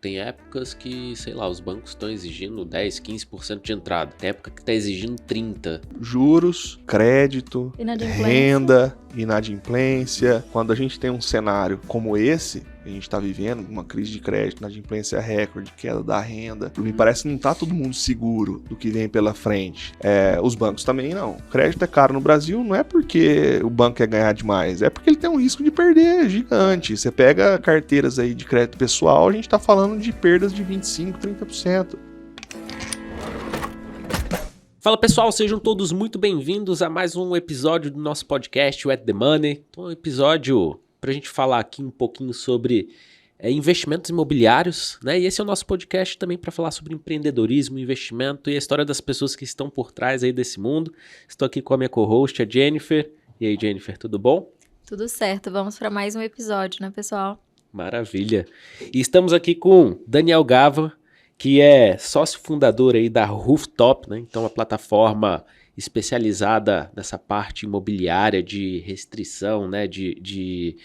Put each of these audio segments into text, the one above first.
Tem épocas que, sei lá, os bancos estão exigindo 10, 15% de entrada. Tem época que está exigindo 30%. Juros, crédito, Inadimplência. renda, inadimplência. Quando a gente tem um cenário como esse, a gente está vivendo uma crise de crédito, inadimplência recorde, queda da renda. Me parece que não está todo mundo seguro do que vem pela frente. Os bancos também não. O crédito é caro no Brasil, não é porque o banco quer ganhar demais, é porque ele tem um risco de perder gigante. Você pega carteiras aí de crédito pessoal, a gente está falando de perdas de 25%, 30%. Fala pessoal, sejam todos muito bem-vindos a mais um episódio do nosso podcast, o At The Money. Então, um episódio para a gente falar aqui um pouquinho sobre investimentos imobiliários, né? E esse é o nosso podcast também para falar sobre empreendedorismo, investimento e a história das pessoas que estão por trás aí desse mundo. Estou aqui com a minha co-host, a Jennifer. E aí, Jennifer, tudo bom? Tudo certo, vamos para mais um episódio, né, pessoal? Maravilha. E estamos aqui com Daniel Gava, que é sócio fundador aí da Rooftop, né? Então, uma plataforma especializada nessa parte imobiliária de restrição, né? De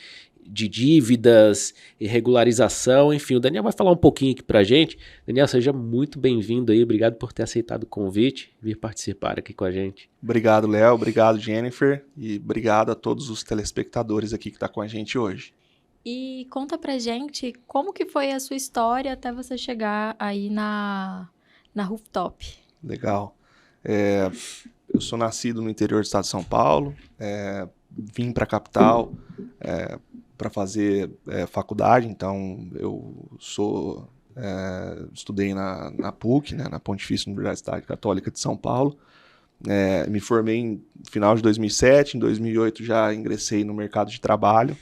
dívidas e regularização, enfim, o Daniel vai falar um pouquinho aqui pra gente. Daniel, seja muito bem-vindo aí, obrigado por ter aceitado o convite, vir participar aqui com a gente. Obrigado, Léo, obrigado, Jennifer, e obrigado a todos os telespectadores aqui que estão com a gente hoje. E conta pra gente como que foi a sua história até você chegar aí na Rooftop. Legal. Eu sou nascido no interior do estado de São Paulo, vim para a capital para fazer faculdade, então eu estudei na PUC, né, na Pontifícia Universidade Católica de São Paulo. Me formei no final de 2007, em 2008 já ingressei no mercado de trabalho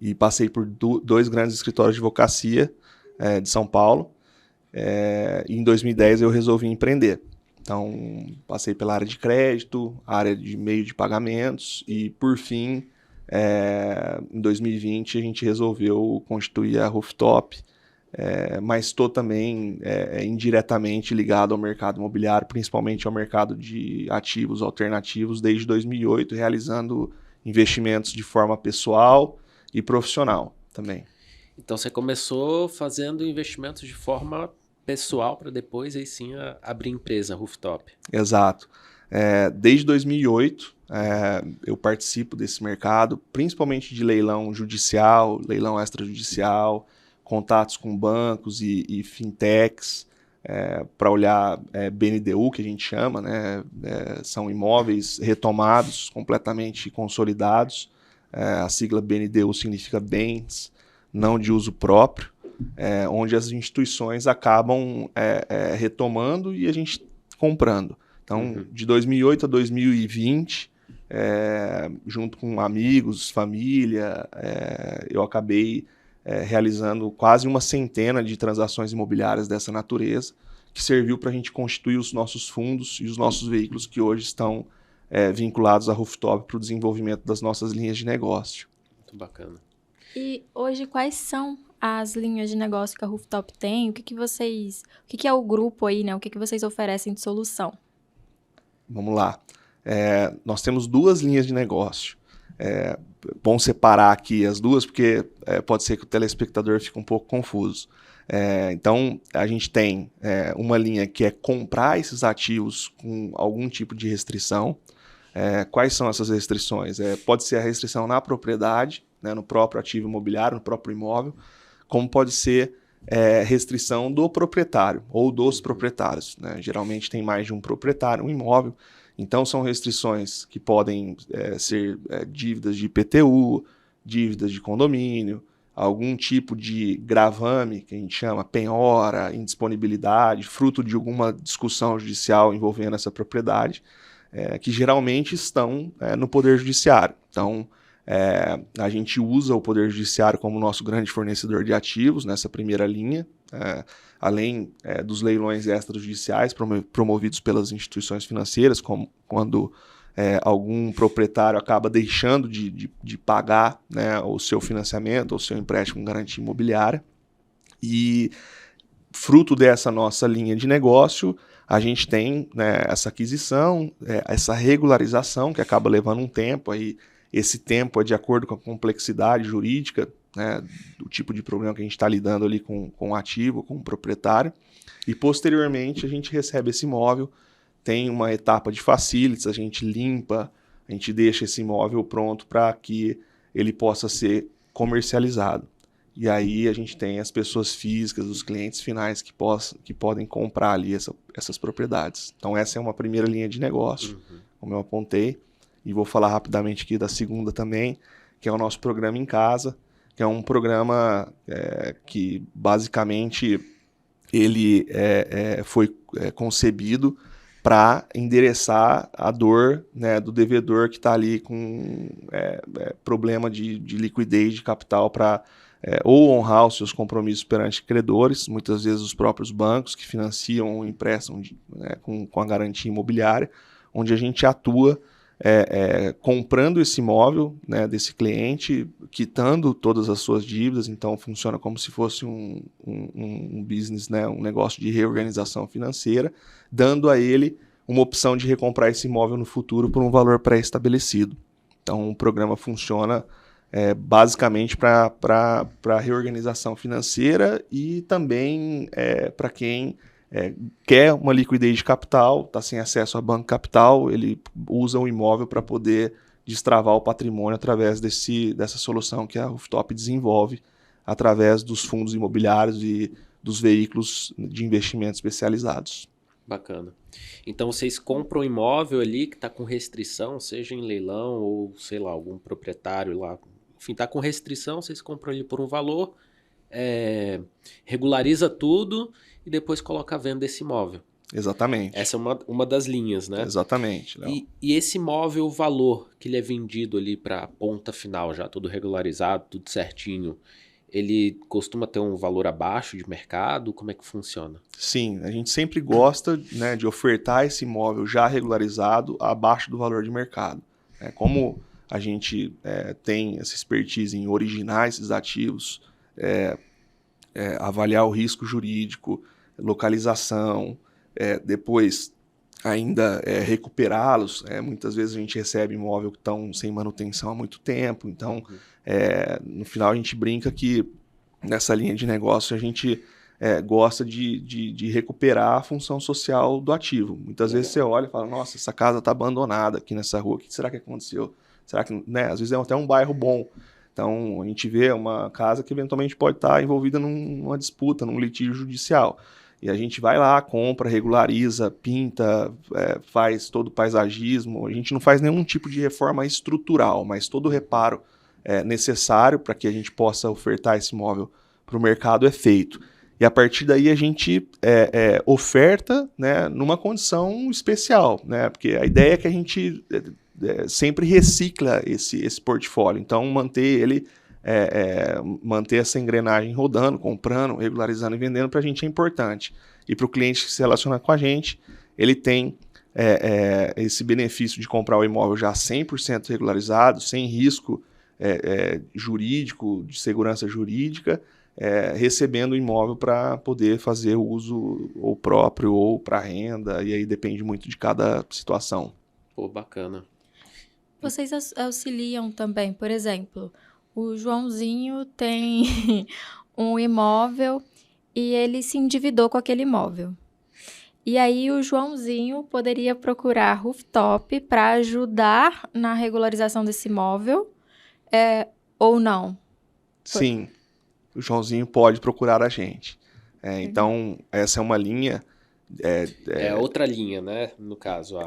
e passei por dois grandes escritórios de advocacia de São Paulo. E em 2010 eu resolvi empreender. Então, passei pela área de crédito, área de meio de pagamentos e, por fim, em 2020 a gente resolveu constituir a Rooftop, mas estou também indiretamente ligado ao mercado imobiliário, principalmente ao mercado de ativos alternativos desde 2008, realizando investimentos de forma pessoal e profissional também. Então, você começou fazendo investimentos de forma pessoal para depois aí sim abrir empresa, Rooftop. Exato. Desde 2008 eu participo desse mercado, principalmente de leilão judicial, leilão extrajudicial, contatos com bancos e fintechs, para olhar BNDU, que a gente chama, né? São imóveis retomados, completamente consolidados. A sigla BNDU significa bens não de uso próprio. Onde as instituições acabam retomando e a gente comprando. Então, de 2008 a 2020, junto com amigos, família, eu acabei realizando quase uma centena de transações imobiliárias dessa natureza, que serviu para a gente constituir os nossos fundos e os nossos veículos que hoje estão vinculados à Rooftop para o desenvolvimento das nossas linhas de negócio. Muito bacana. E hoje, quais são as linhas de negócio que a Rooftop tem? O que é o grupo aí, né? O que vocês oferecem de solução? Vamos lá. Nós temos duas linhas de negócio. Bom separar aqui as duas, porque pode ser que o telespectador fique um pouco confuso. Então, a gente tem uma linha que é comprar esses ativos com algum tipo de restrição. Quais são essas restrições? Pode ser a restrição na propriedade, né, no próprio ativo imobiliário, no próprio imóvel, como pode ser restrição do proprietário ou dos proprietários, né? Geralmente tem mais de um proprietário, um imóvel, então são restrições que podem ser dívidas de IPTU, dívidas de condomínio, algum tipo de gravame, que a gente chama penhora, indisponibilidade, fruto de alguma discussão judicial envolvendo essa propriedade, que geralmente estão no Poder Judiciário. Então, a gente usa o Poder Judiciário como nosso grande fornecedor de ativos nessa primeira linha, além dos leilões extrajudiciais promovidos pelas instituições financeiras, como quando algum proprietário acaba deixando de pagar, né, o seu financiamento ou o seu empréstimo com garantia imobiliária. E, fruto dessa nossa linha de negócio, a gente tem, né, essa aquisição, essa regularização, que acaba levando um tempo. Aí, esse tempo é de acordo com a complexidade jurídica né, do tipo de problema que a gente está lidando ali com o ativo, com o proprietário, e posteriormente a gente recebe esse imóvel, tem uma etapa de facilities, a gente limpa, a gente deixa esse imóvel pronto para que ele possa ser comercializado. E aí a gente tem as pessoas físicas, os clientes finais que podem comprar ali essas propriedades. Então essa é uma primeira linha de negócio, como eu apontei, e vou falar rapidamente aqui da segunda também, que é o nosso programa em casa, que é um programa que basicamente ele foi concebido para endereçar a dor, né, do devedor que está ali com problema de liquidez de capital para ou honrar os seus compromissos perante credores, muitas vezes os próprios bancos que financiam ou emprestam com a garantia imobiliária, onde a gente atua comprando esse imóvel, né, desse cliente, quitando todas as suas dívidas, então funciona como se fosse um business, né, um negócio de reorganização financeira, dando a ele uma opção de recomprar esse imóvel no futuro por um valor pré-estabelecido. Então o programa funciona basicamente para reorganização financeira e também para quem quer uma liquidez de capital, está sem acesso a banco capital, ele usa o imóvel para poder destravar o patrimônio através dessa solução que a Rooftop desenvolve através dos fundos imobiliários e dos veículos de investimento especializados. Bacana. Então vocês compram um imóvel ali que está com restrição, seja em leilão ou, sei lá, algum proprietário lá, enfim, está com restrição, vocês compram ele por um valor, regulariza tudo e depois coloca a venda esse imóvel. Exatamente. Essa é uma das linhas, né? Exatamente. E esse imóvel, o valor que ele é vendido ali para a ponta final, já tudo regularizado, tudo certinho, ele costuma ter um valor abaixo de mercado? Como é que funciona? Sim, a gente sempre gosta, né, de ofertar esse imóvel já regularizado abaixo do valor de mercado. Como a gente tem essa expertise em originar esses ativos, avaliar o risco jurídico, localização, depois ainda recuperá-los. Muitas vezes a gente recebe imóvel que estão sem manutenção há muito tempo, então no final a gente brinca que nessa linha de negócio a gente gosta de recuperar a função social do ativo. Muitas vezes você olha e fala, nossa, essa casa está abandonada aqui nessa rua, o que será que aconteceu? Será que, né, às vezes é até um bairro bom. Então, a gente vê uma casa que eventualmente pode estar envolvida numa disputa, num litígio judicial. E a gente vai lá, compra, regulariza, pinta, faz todo o paisagismo. A gente não faz nenhum tipo de reforma estrutural, mas todo o reparo necessário para que a gente possa ofertar esse imóvel para o mercado é feito. E a partir daí a gente oferta, né, numa condição especial, né, porque a ideia é que a gente sempre recicla esse portfólio. Então, manter essa engrenagem rodando, comprando, regularizando e vendendo, para a gente é importante. E para o cliente que se relaciona com a gente, ele tem esse benefício de comprar o imóvel já 100% regularizado, sem risco jurídico, de segurança jurídica, recebendo o imóvel para poder fazer o uso ou próprio ou para renda, e aí depende muito de cada situação. Pô, bacana. Vocês auxiliam também, por exemplo, o Joãozinho tem um imóvel e ele se endividou com aquele imóvel. E aí o Joãozinho poderia procurar a Rooftop para ajudar na regularização desse imóvel, ou não? Sim, o Joãozinho pode procurar a gente. Então, essa é uma linha... outra linha, né? No caso.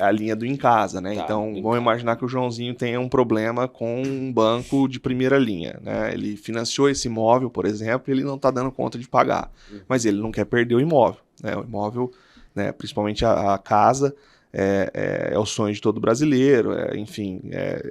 A linha do em casa, né? Tá, então, vamos imaginar que o Joãozinho tenha um problema com um banco de primeira linha, né? Ele financiou esse imóvel, por exemplo, e ele não está dando conta de pagar. Mas ele não quer perder o imóvel, né? O imóvel, né, principalmente a casa, é o sonho de todo brasileiro. Enfim,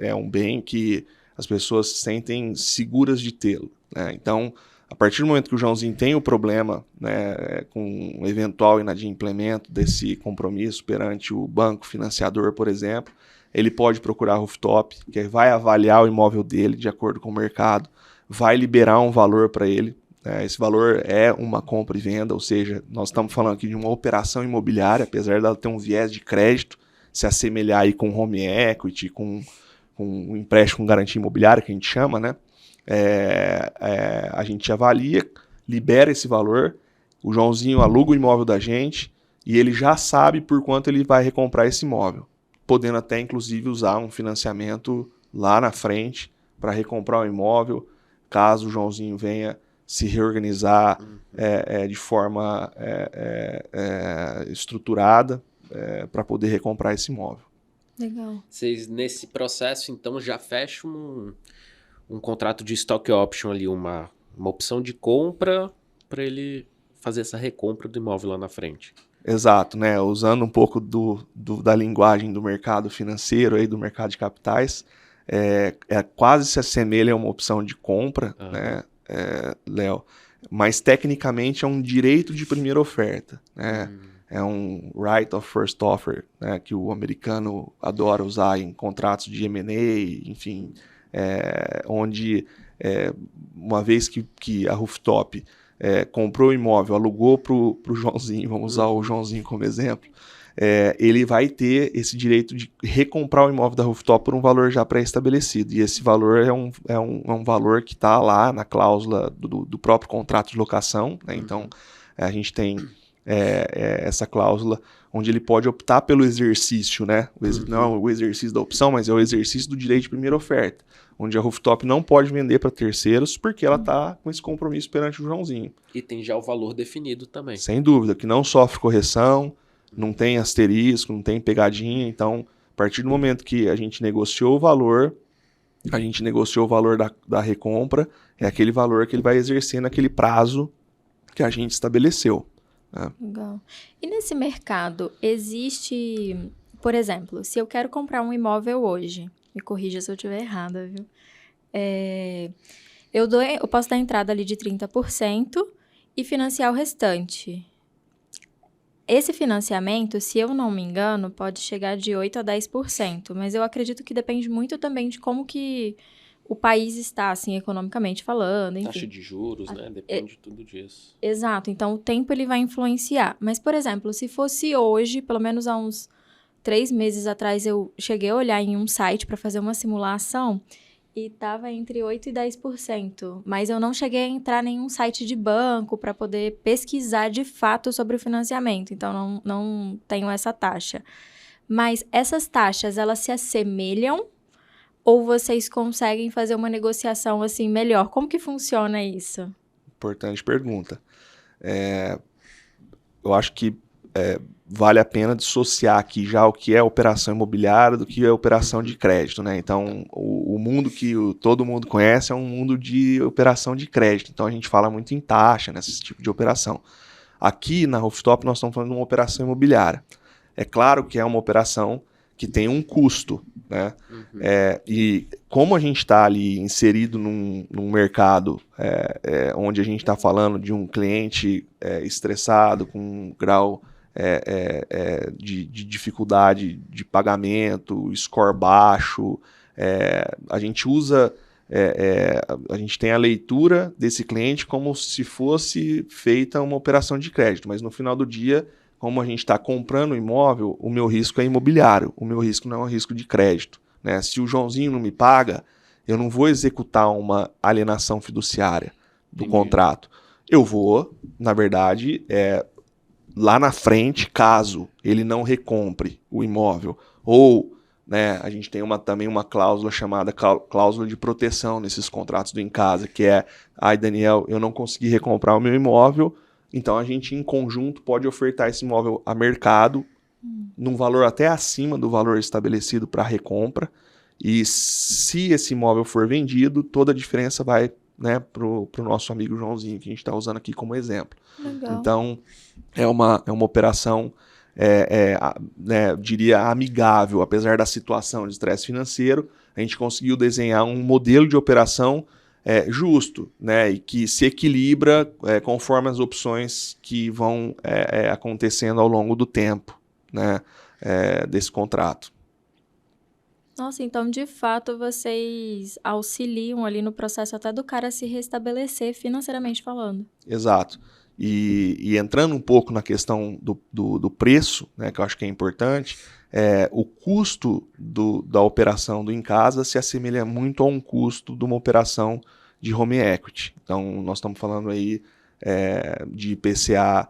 é um bem que as pessoas se sentem seguras de tê-lo, né? Então, a partir do momento que o Joãozinho tem o problema, né, com um eventual inadimplemento desse compromisso perante o banco financiador, por exemplo, ele pode procurar a Rooftop, que vai avaliar o imóvel dele de acordo com o mercado, vai liberar um valor para ele. Esse valor é uma compra e venda, ou seja, nós estamos falando aqui de uma operação imobiliária, apesar dela ter um viés de crédito, se assemelhar aí com home equity, com um empréstimo com garantia imobiliária, que a gente chama, né? a gente avalia, libera esse valor, o Joãozinho aluga o imóvel da gente e ele já sabe por quanto ele vai recomprar esse imóvel, podendo até inclusive usar um financiamento lá na frente para recomprar o imóvel, caso o Joãozinho venha se reorganizar de forma estruturada para poder recomprar esse imóvel. Legal. Vocês, nesse processo, então, já fecham um contrato de stock option ali, uma opção de compra para ele fazer essa recompra do imóvel lá na frente. Exato, né? Usando um pouco da linguagem do mercado financeiro, aí, do mercado de capitais, quase se assemelha a uma opção de compra, né, Léo? Mas tecnicamente é um direito de primeira oferta, né? É um right of first offer, né, que o americano adora usar em contratos de M&A, enfim, onde uma vez que a Rooftop comprou o imóvel, alugou para o Joãozinho, vamos usar o Joãozinho como exemplo, ele vai ter esse direito de recomprar o imóvel da Rooftop por um valor já pré-estabelecido. E esse valor é um valor que está lá na cláusula do próprio contrato de locação, né? Então, a gente tem essa cláusula onde ele pode optar pelo exercício, né? Não é o exercício da opção, mas é o exercício do direito de primeira oferta, onde a Rooftop não pode vender para terceiros porque ela está com esse compromisso perante o Joãozinho. E tem já o valor definido também. Sem dúvida, que não sofre correção, não tem asterisco, não tem pegadinha. Então, a partir do momento que a gente negociou o valor da recompra, é aquele valor que ele vai exercer naquele prazo que a gente estabeleceu. Legal. E nesse mercado, existe, por exemplo, se eu quero comprar um imóvel hoje, me corrija se eu estiver errada, viu? Eu posso dar entrada ali de 30% e financiar o restante. Esse financiamento, se eu não me engano, pode chegar de 8% a 10%, mas eu acredito que depende muito também de como que o país está, assim, economicamente falando, enfim. Taxa de juros, né? Depende de tudo disso. Exato. Então, o tempo ele vai influenciar. Mas, por exemplo, se fosse hoje, pelo menos há uns 3 meses atrás, eu cheguei a olhar em um site para fazer uma simulação e estava entre 8% e 10%. Mas eu não cheguei a entrar em nenhum site de banco para poder pesquisar de fato sobre o financiamento. Então, não tenho essa taxa. Mas essas taxas, elas se assemelham? Ou vocês conseguem fazer uma negociação assim melhor? Como que funciona isso? Importante pergunta. Eu acho que vale a pena dissociar aqui já o que é operação imobiliária do que é operação de crédito, né? Então, o mundo que todo mundo conhece é um mundo de operação de crédito. Então, a gente fala muito em taxa nesse tipo de operação. Aqui na Rooftop nós estamos falando de uma operação imobiliária. É claro que é uma operação que tem um custo, né? E como a gente está ali inserido num mercado onde a gente está falando de um cliente estressado, com um grau de dificuldade de pagamento, score baixo, a gente usa, a gente tem a leitura desse cliente como se fosse feita uma operação de crédito, mas no final do dia, como a gente está comprando o imóvel, o meu risco é imobiliário, o meu risco não é um risco de crédito, né? Se o Joãozinho não me paga, eu não vou executar uma alienação fiduciária do contrato. Eu vou, na verdade, lá na frente, caso ele não recompre o imóvel, ou, né, a gente tem também uma cláusula chamada cláusula de proteção nesses contratos do Em Casa, que é, Daniel, eu não consegui recomprar o meu imóvel, então a gente em conjunto pode ofertar esse imóvel a mercado num valor até acima do valor estabelecido para recompra, e se esse imóvel for vendido, toda a diferença vai, né, pro nosso amigo Joãozinho, que a gente está usando aqui como exemplo. Legal. Então, é uma operação, né, eu diria, amigável, apesar da situação de estresse financeiro, a gente conseguiu desenhar um modelo de operação justo, né, e que se equilibra conforme as opções que vão acontecendo ao longo do tempo, né, desse contrato. Nossa, então de fato vocês auxiliam ali no processo até do cara se restabelecer financeiramente falando. Exato. E entrando um pouco na questão do preço, né, que eu acho que é importante, o custo da operação do Em Casa se assemelha muito a um custo de uma operação de home equity. Então, nós estamos falando aí de IPCA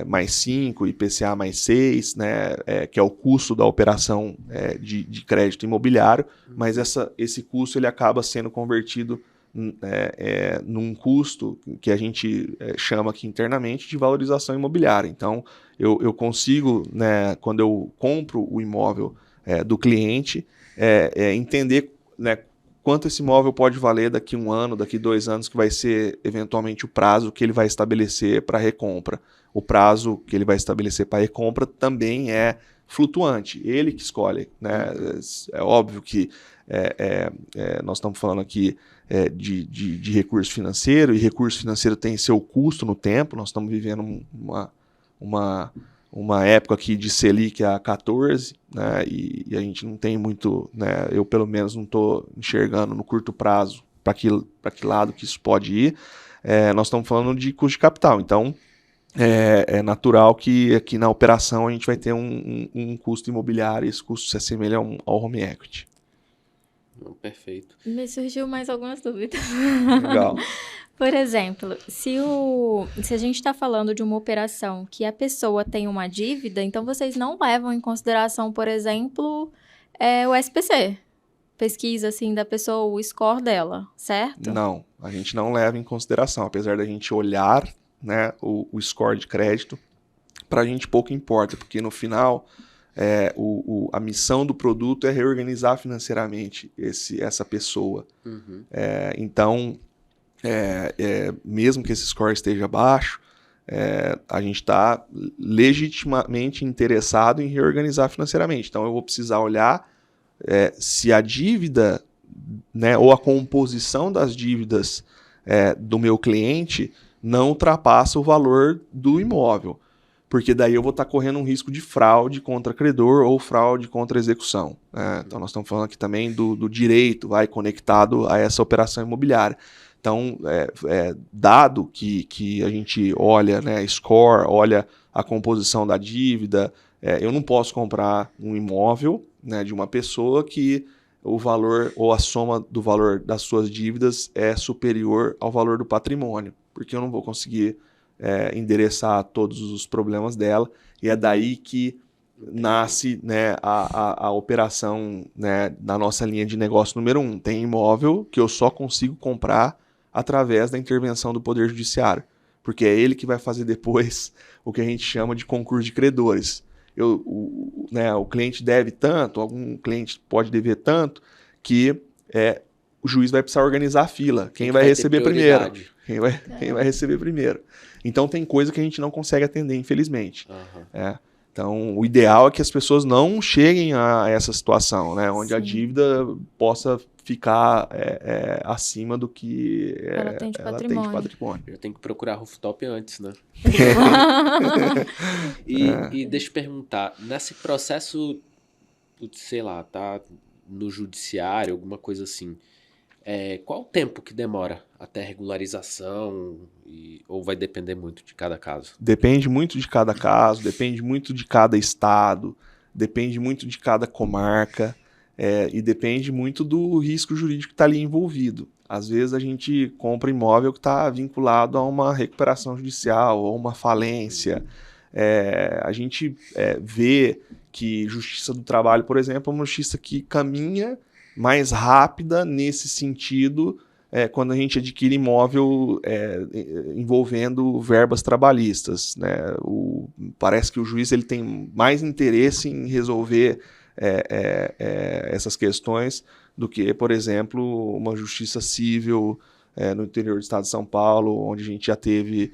mais 5, IPCA mais 6, né, que é o custo da operação de crédito imobiliário, mas esse custo ele acaba sendo convertido num custo que a gente chama aqui internamente de valorização imobiliária. Então, eu consigo, né, quando eu compro o imóvel do cliente, entender, né, quanto esse imóvel pode valer daqui 1 ano, daqui 2 anos, que vai ser eventualmente o prazo que ele vai estabelecer para recompra. O prazo que ele vai estabelecer para recompra também é flutuante, ele que escolhe, né? É óbvio que nós estamos falando aqui de recurso financeiro, e recurso financeiro tem seu custo no tempo. Nós estamos vivendo uma época aqui de Selic a 14, né, e a gente não tem muito, né, eu pelo menos não estou enxergando no curto prazo para que lado que isso pode ir. Nós estamos falando de custo de capital, então é natural que aqui na operação a gente vai ter um custo imobiliário, e esse custo se assemelha ao home equity. Perfeito. Me surgiu mais algumas dúvidas. Legal. Por exemplo, se a gente está falando de uma operação que a pessoa tem uma dívida, então vocês não levam em consideração, por exemplo, o SPC, pesquisa assim da pessoa, o score dela, certo? Não, a gente não leva em consideração, apesar da gente olhar, né, o score de crédito, para a gente pouco importa, porque no final a missão do produto é reorganizar financeiramente essa pessoa. Uhum. Então, mesmo que esse score esteja baixo, a gente está legitimamente interessado em reorganizar financeiramente. Então, eu vou precisar olhar se a dívida, né, ou a composição das dívidas do meu cliente não ultrapassa o valor do imóvel. Porque daí eu vou estar correndo um risco de fraude contra credor ou fraude contra execução. Então, nós estamos falando aqui também do direito conectado a essa operação imobiliária. Então, dado que a gente olha, né, score, olha a composição da dívida, eu não posso comprar um imóvel, né, de uma pessoa que o valor ou a soma do valor das suas dívidas é superior ao valor do patrimônio, porque eu não vou conseguir endereçar todos os problemas dela, e é daí que nasce, né, a operação, né, na nossa linha de negócio número 1. Tem imóvel que eu só consigo comprar através da intervenção do Poder Judiciário, porque é ele que vai fazer depois o que a gente chama de concurso de credores. O cliente deve tanto, algum cliente pode dever tanto, que o juiz vai precisar organizar a fila. Quem vai receber primeiro? Quem vai receber primeiro? Então, tem coisa que a gente não consegue atender, infelizmente. Uhum. Então, o ideal é que as pessoas não cheguem a essa situação, né, onde a Sim. dívida possa ficar acima do que Ela tem de patrimônio. Eu tenho que procurar rooftop antes, né? E deixa eu perguntar, nesse processo, sei lá, tá no judiciário, alguma coisa assim, qual o tempo que demora até regularização, ou vai depender muito de cada caso? Depende muito de cada caso, depende muito de cada estado, depende muito de cada comarca, e depende muito do risco jurídico que está ali envolvido. Às vezes a gente compra imóvel que está vinculado a uma recuperação judicial ou uma falência. A gente vê que Justiça do Trabalho, por exemplo, é uma justiça que caminha mais rápida nesse sentido quando a gente adquire imóvel envolvendo verbas trabalhistas, né? Parece que o juiz ele tem mais interesse em resolver essas questões do que, por exemplo, uma justiça civil no interior do estado de São Paulo, onde a gente já teve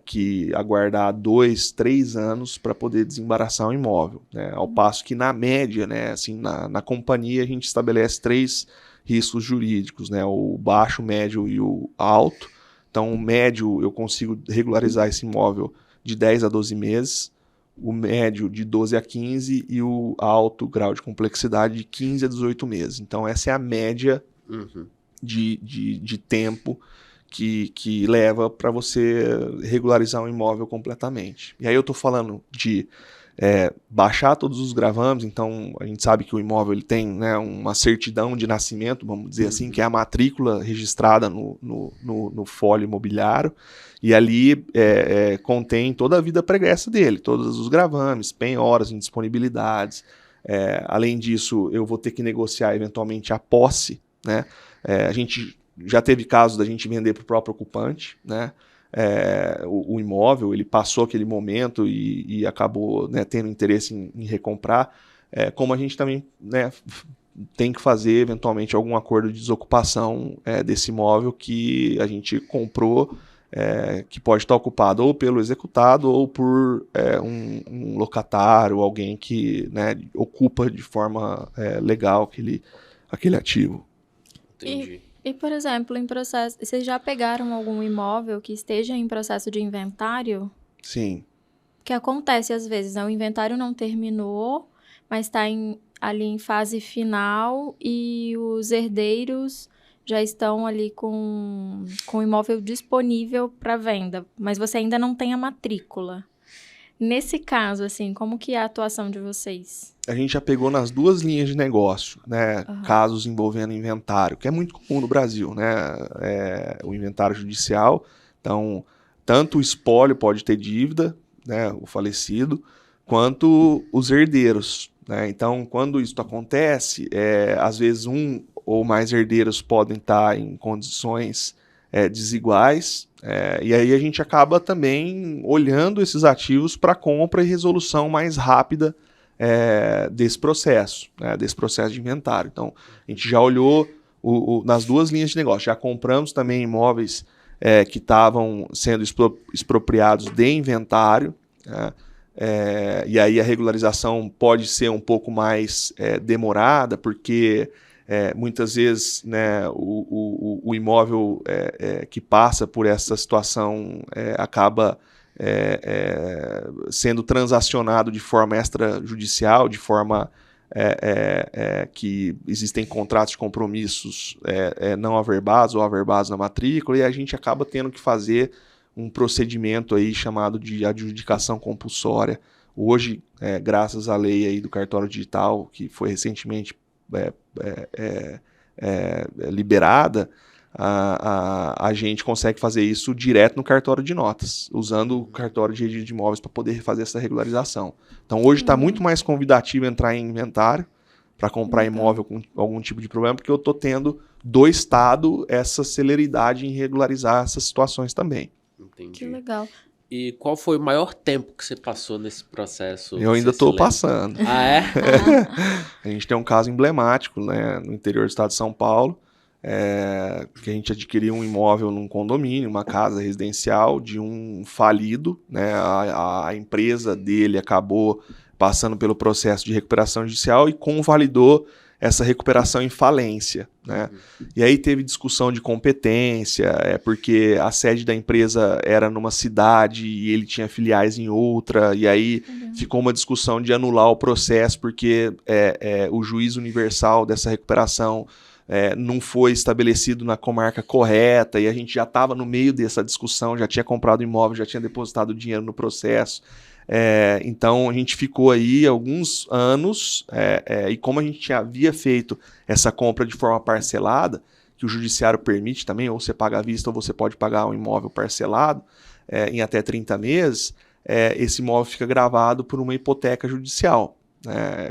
que aguardar 2, 3 anos para poder desembaraçar um imóvel, né? Ao passo que na média, né, assim, na companhia a gente estabelece 3 riscos jurídicos, né? O baixo, médio e o alto. Então, o médio eu consigo regularizar esse imóvel de 10 a 12 meses, o médio de 12 a 15 e o alto grau de complexidade de 15 a 18 meses. Então, essa é a média de tempo que leva para você regularizar um imóvel completamente. E aí eu estou falando de baixar todos os gravames. Então, a gente sabe que o imóvel ele tem, né, uma certidão de nascimento, vamos dizer assim, que é a matrícula registrada no folio imobiliário, e ali contém toda a vida pregressa dele, todos os gravames, penhoras, indisponibilidades. Além disso, eu vou ter que negociar eventualmente a posse, né? A gente já teve casos da gente vender para o próprio ocupante, né? O imóvel, ele passou aquele momento e acabou, né, tendo interesse em recomprar, como a gente também, né, tem que fazer eventualmente algum acordo de desocupação desse imóvel que a gente comprou, que pode estar ocupado ou pelo executado ou por um locatário, alguém que, né, ocupa de forma legal aquele ativo. Entendi. E, por exemplo, em processo, vocês já pegaram algum imóvel que esteja em processo de inventário? Sim. Que acontece às vezes, né? O inventário não terminou, mas está ali em fase final e os herdeiros já estão ali com o imóvel disponível para venda, mas você ainda não tem a matrícula. Nesse caso, assim, como que é a atuação de vocês? A gente já pegou nas duas linhas de negócio, né? Casos envolvendo inventário, que é muito comum no Brasil, né? O inventário judicial. Então, tanto o espólio pode ter dívida, né? O falecido, quanto os herdeiros, né? Então, quando isso acontece, às vezes um ou mais herdeiros podem estar em condições desiguais, e aí a gente acaba também olhando esses ativos para compra e resolução mais rápida desse processo de inventário. Então, a gente já olhou nas duas linhas de negócio, já compramos também imóveis que estavam sendo expropriados de inventário, né? E aí a regularização pode ser um pouco mais demorada, porque muitas vezes, né, o imóvel que passa por essa situação acaba sendo transacionado de forma extrajudicial, de forma que existem contratos de compromissos não averbados ou averbados na matrícula, e a gente acaba tendo que fazer um procedimento aí chamado de adjudicação compulsória. Hoje, graças à lei aí do cartório digital, que foi recentemente liberada, a gente consegue fazer isso direto no cartório de notas, usando o cartório de registro de imóveis para poder fazer essa regularização. Então, hoje está muito mais convidativo entrar em inventário para comprar imóvel com algum tipo de problema, porque eu estou tendo do Estado essa celeridade em regularizar essas situações também. Entendi. Que legal. E qual foi o maior tempo que você passou nesse processo? Eu ainda estou passando. Ah, é? A gente tem um caso emblemático, né, no interior do estado de São Paulo, que a gente adquiriu um imóvel num condomínio, uma casa residencial de um falido, né, a empresa dele acabou passando pelo processo de recuperação judicial e convalidou essa recuperação em falência, né? E aí teve discussão de competência, porque a sede da empresa era numa cidade e ele tinha filiais em outra, e aí ficou uma discussão de anular o processo porque o juiz universal dessa recuperação não foi estabelecido na comarca correta, e a gente já estava no meio dessa discussão, já tinha comprado o imóvel, já tinha depositado dinheiro no processo. Então a gente ficou aí alguns anos, e como a gente havia feito essa compra de forma parcelada, que o judiciário permite também, ou você paga à vista ou você pode pagar um imóvel parcelado em até 30 meses, esse imóvel fica gravado por uma hipoteca judicial,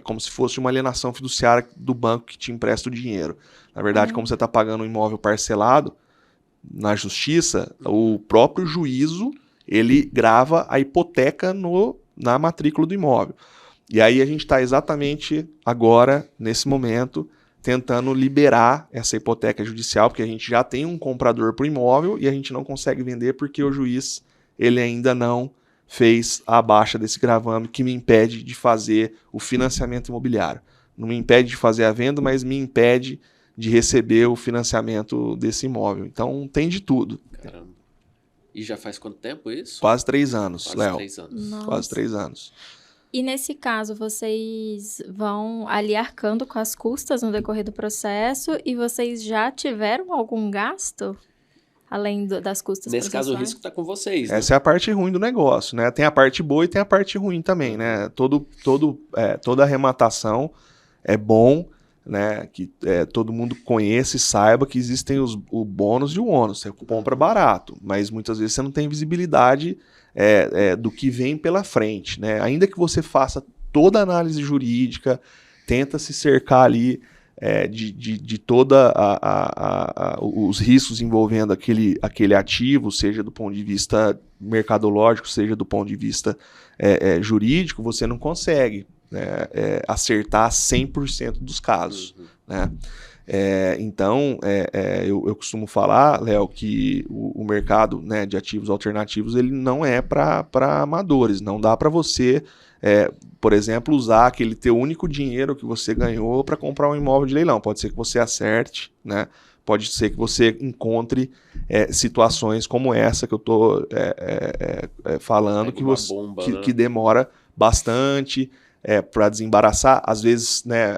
como se fosse uma alienação fiduciária do banco que te empresta o dinheiro. Na verdade, como você está pagando um imóvel parcelado na justiça, o próprio juízo ele grava a hipoteca na matrícula do imóvel. E aí a gente está exatamente agora, nesse momento, tentando liberar essa hipoteca judicial, porque a gente já tem um comprador para o imóvel e a gente não consegue vender porque o juiz ele ainda não fez a baixa desse gravame que me impede de fazer o financiamento imobiliário. Não me impede de fazer a venda, mas me impede de receber o financiamento desse imóvel. Então tem de tudo. Caramba. E já faz quanto tempo isso? Quase 3 anos, Léo. 3 anos. Nossa. Quase 3 anos. E nesse caso, vocês vão ali arcando com as custas no decorrer do processo e vocês já tiveram algum gasto? além das custas Nesse caso, o processuais? risco está com vocês, né? Essa é a parte ruim do negócio, né? Tem a parte boa e tem a parte ruim também, né? Toda arrematação é bom, né? Que todo mundo conheça e saiba que existem o bônus e o ônus. Você compra barato, mas muitas vezes você não tem visibilidade do que vem pela frente, né? Ainda que você faça toda a análise jurídica, tenta se cercar ali de toda os riscos envolvendo aquele ativo, seja do ponto de vista mercadológico, seja do ponto de vista jurídico, você não consegue, né, acertar 100% dos casos. Né? Então, eu costumo falar, Léo, que o mercado, né, de ativos alternativos ele não é para amadores, não dá para você... por exemplo, usar aquele teu único dinheiro que você ganhou para comprar um imóvel de leilão. Pode ser que você acerte, né? Pode ser que você encontre situações como essa que eu estou falando, que demora bastante para desembaraçar. Às vezes, né,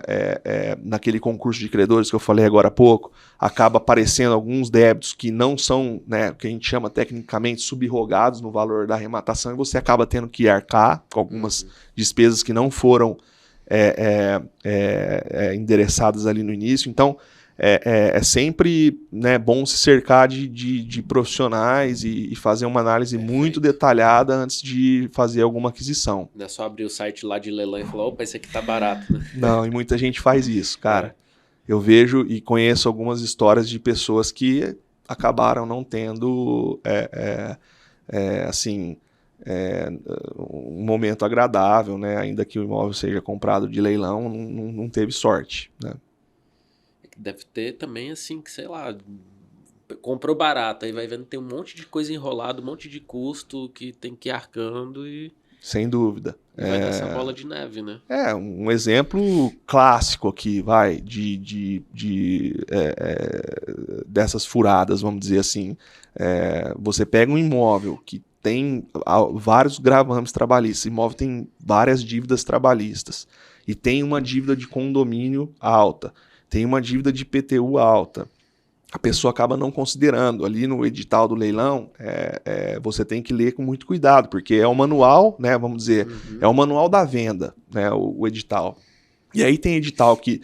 naquele concurso de credores que eu falei agora há pouco, acaba aparecendo alguns débitos que não são, né, o que a gente chama tecnicamente subrogados no valor da arrematação, e você acaba tendo que arcar com algumas despesas que não foram endereçadas ali no início. Então, é sempre, né, bom se cercar de profissionais e fazer uma análise muito detalhada antes de fazer alguma aquisição. Não é só abrir o site lá de leilão e falar, opa, esse aqui tá barato, né? Não, e muita gente faz isso, cara. Eu vejo e conheço algumas histórias de pessoas que acabaram não tendo, um momento agradável, né? Ainda que o imóvel seja comprado de leilão, não teve sorte, né? Deve ter também, assim, que sei lá, comprou barato, aí vai vendo tem um monte de coisa enrolada, um monte de custo que tem que ir arcando e... Sem dúvida. Vai nessa bola de neve, né? Um exemplo clássico aqui, dessas furadas, vamos dizer assim. Você pega um imóvel que tem vários gravames trabalhistas, o imóvel tem várias dívidas trabalhistas, e tem uma dívida de condomínio alta, tem uma dívida de IPTU alta. A pessoa acaba não considerando. Ali no edital do leilão, você tem que ler com muito cuidado, porque é o manual, né, vamos dizer, é o manual da venda, né, o edital. E aí tem edital que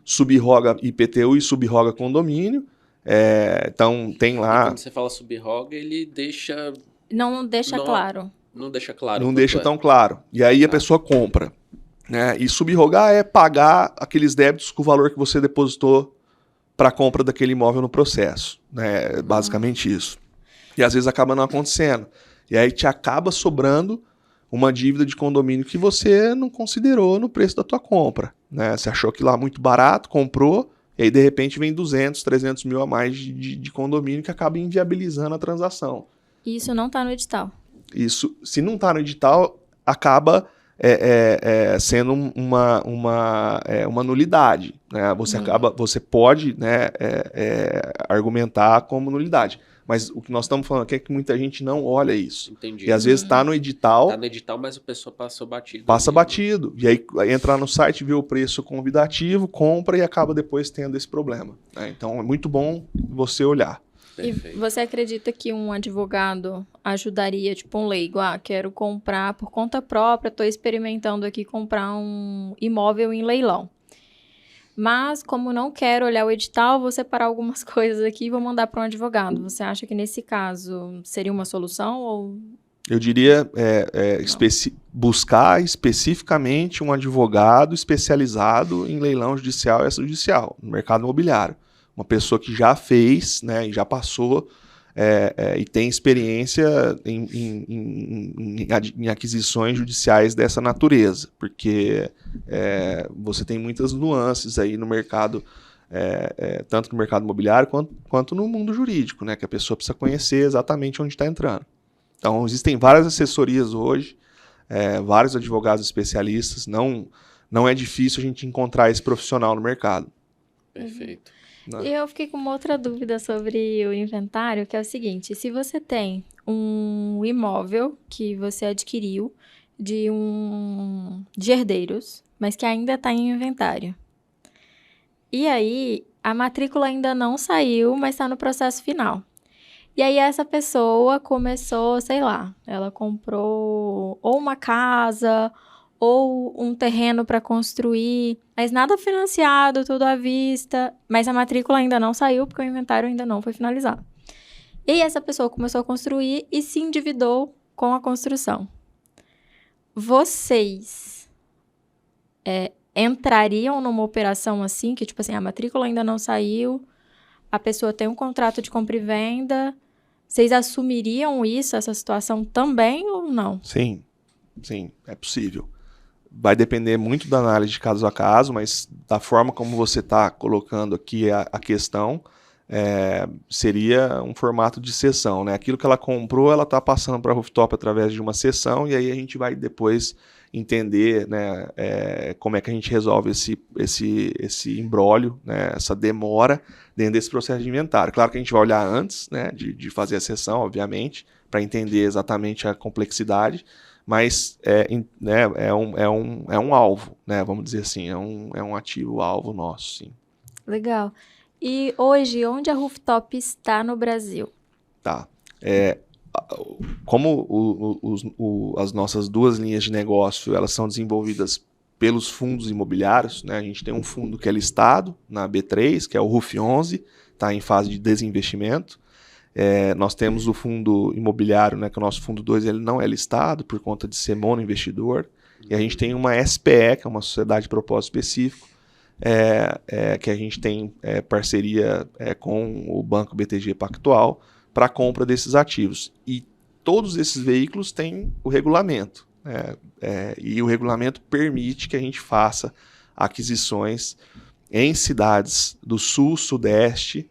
subroga IPTU e subroga condomínio, então tem lá... E quando você fala subroga, ele deixa... Não deixa claro. Não deixa claro. Não deixa tão claro. E aí a pessoa compra. Né? E subrogar é pagar aqueles débitos com o valor que você depositou para a compra daquele imóvel no processo. Né? Basicamente isso. E às vezes acaba não acontecendo. E aí te acaba sobrando uma dívida de condomínio que você não considerou no preço da tua compra. Né? Você achou que lá muito barato, comprou, e aí de repente vem 200, 300 mil a mais de condomínio que acaba inviabilizando a transação. E isso não está no edital? Isso, se não está no edital, acaba sendo uma nulidade. Né? Você pode, né, argumentar como nulidade. Mas o que nós estamos falando aqui é que muita gente não olha isso. Entendi. E às vezes está no edital... Está no edital, mas a pessoa passou batido. Passa batido. E aí entra no site, vê o preço convidativo, compra e acaba depois tendo esse problema. Né? Então é muito bom você olhar. Perfeito. E você acredita que um advogado ajudaria, tipo um leigo, quero comprar por conta própria, estou experimentando aqui comprar um imóvel em leilão. Mas, como não quero olhar o edital, vou separar algumas coisas aqui e vou mandar para um advogado. Você acha que nesse caso seria uma solução? Ou... Eu diria buscar especificamente um advogado especializado em leilão judicial e extrajudicial, no mercado imobiliário. Uma pessoa que já fez, né, e já passou e tem experiência em aquisições judiciais dessa natureza, porque você tem muitas nuances aí no mercado, tanto no mercado imobiliário quanto no mundo jurídico, né, que a pessoa precisa conhecer exatamente onde está entrando. Então, existem várias assessorias hoje, vários advogados especialistas, não é difícil a gente encontrar esse profissional no mercado. Perfeito. E eu fiquei com uma outra dúvida sobre o inventário, que é o seguinte: se você tem um imóvel que você adquiriu de herdeiros, mas que ainda está em inventário, e aí a matrícula ainda não saiu, mas está no processo final. E aí essa pessoa começou, sei lá, ela comprou ou uma casa ou um terreno para construir, mas nada financiado, tudo à vista, mas a matrícula ainda não saiu porque o inventário ainda não foi finalizado. E aí essa pessoa começou a construir e se endividou com a construção. Vocês entrariam numa operação assim, que tipo assim, a matrícula ainda não saiu, a pessoa tem um contrato de compra e venda, vocês assumiriam isso, essa situação também ou não? Sim, sim, é possível. Vai depender muito da análise de caso a caso, mas da forma como você está colocando aqui a questão, seria um formato de cessão, né? Aquilo que ela comprou, ela está passando para a rooftop através de uma cessão, e aí a gente vai depois entender, né, como é que a gente resolve esse imbróglio, né, essa demora dentro desse processo de inventário. Claro que a gente vai olhar antes, né, de fazer a cessão, obviamente, para entender exatamente a complexidade, mas é um alvo, né, vamos dizer assim, é um ativo alvo nosso, sim. Legal. E hoje, onde a Rooftop está no Brasil? Tá. Como as nossas duas linhas de negócio, elas são desenvolvidas pelos fundos imobiliários, né? A gente tem um fundo que é listado na B3, que é o RUF 11, está em fase de desinvestimento. Nós temos o fundo imobiliário, né, que é o nosso fundo 2, ele não é listado por conta de ser monoinvestidor. E a gente tem uma SPE, que é uma sociedade de propósito específico, que a gente tem parceria com o Banco BTG Pactual para a compra desses ativos. E todos esses veículos têm o regulamento. E o regulamento permite que a gente faça aquisições em cidades do sul, sudeste,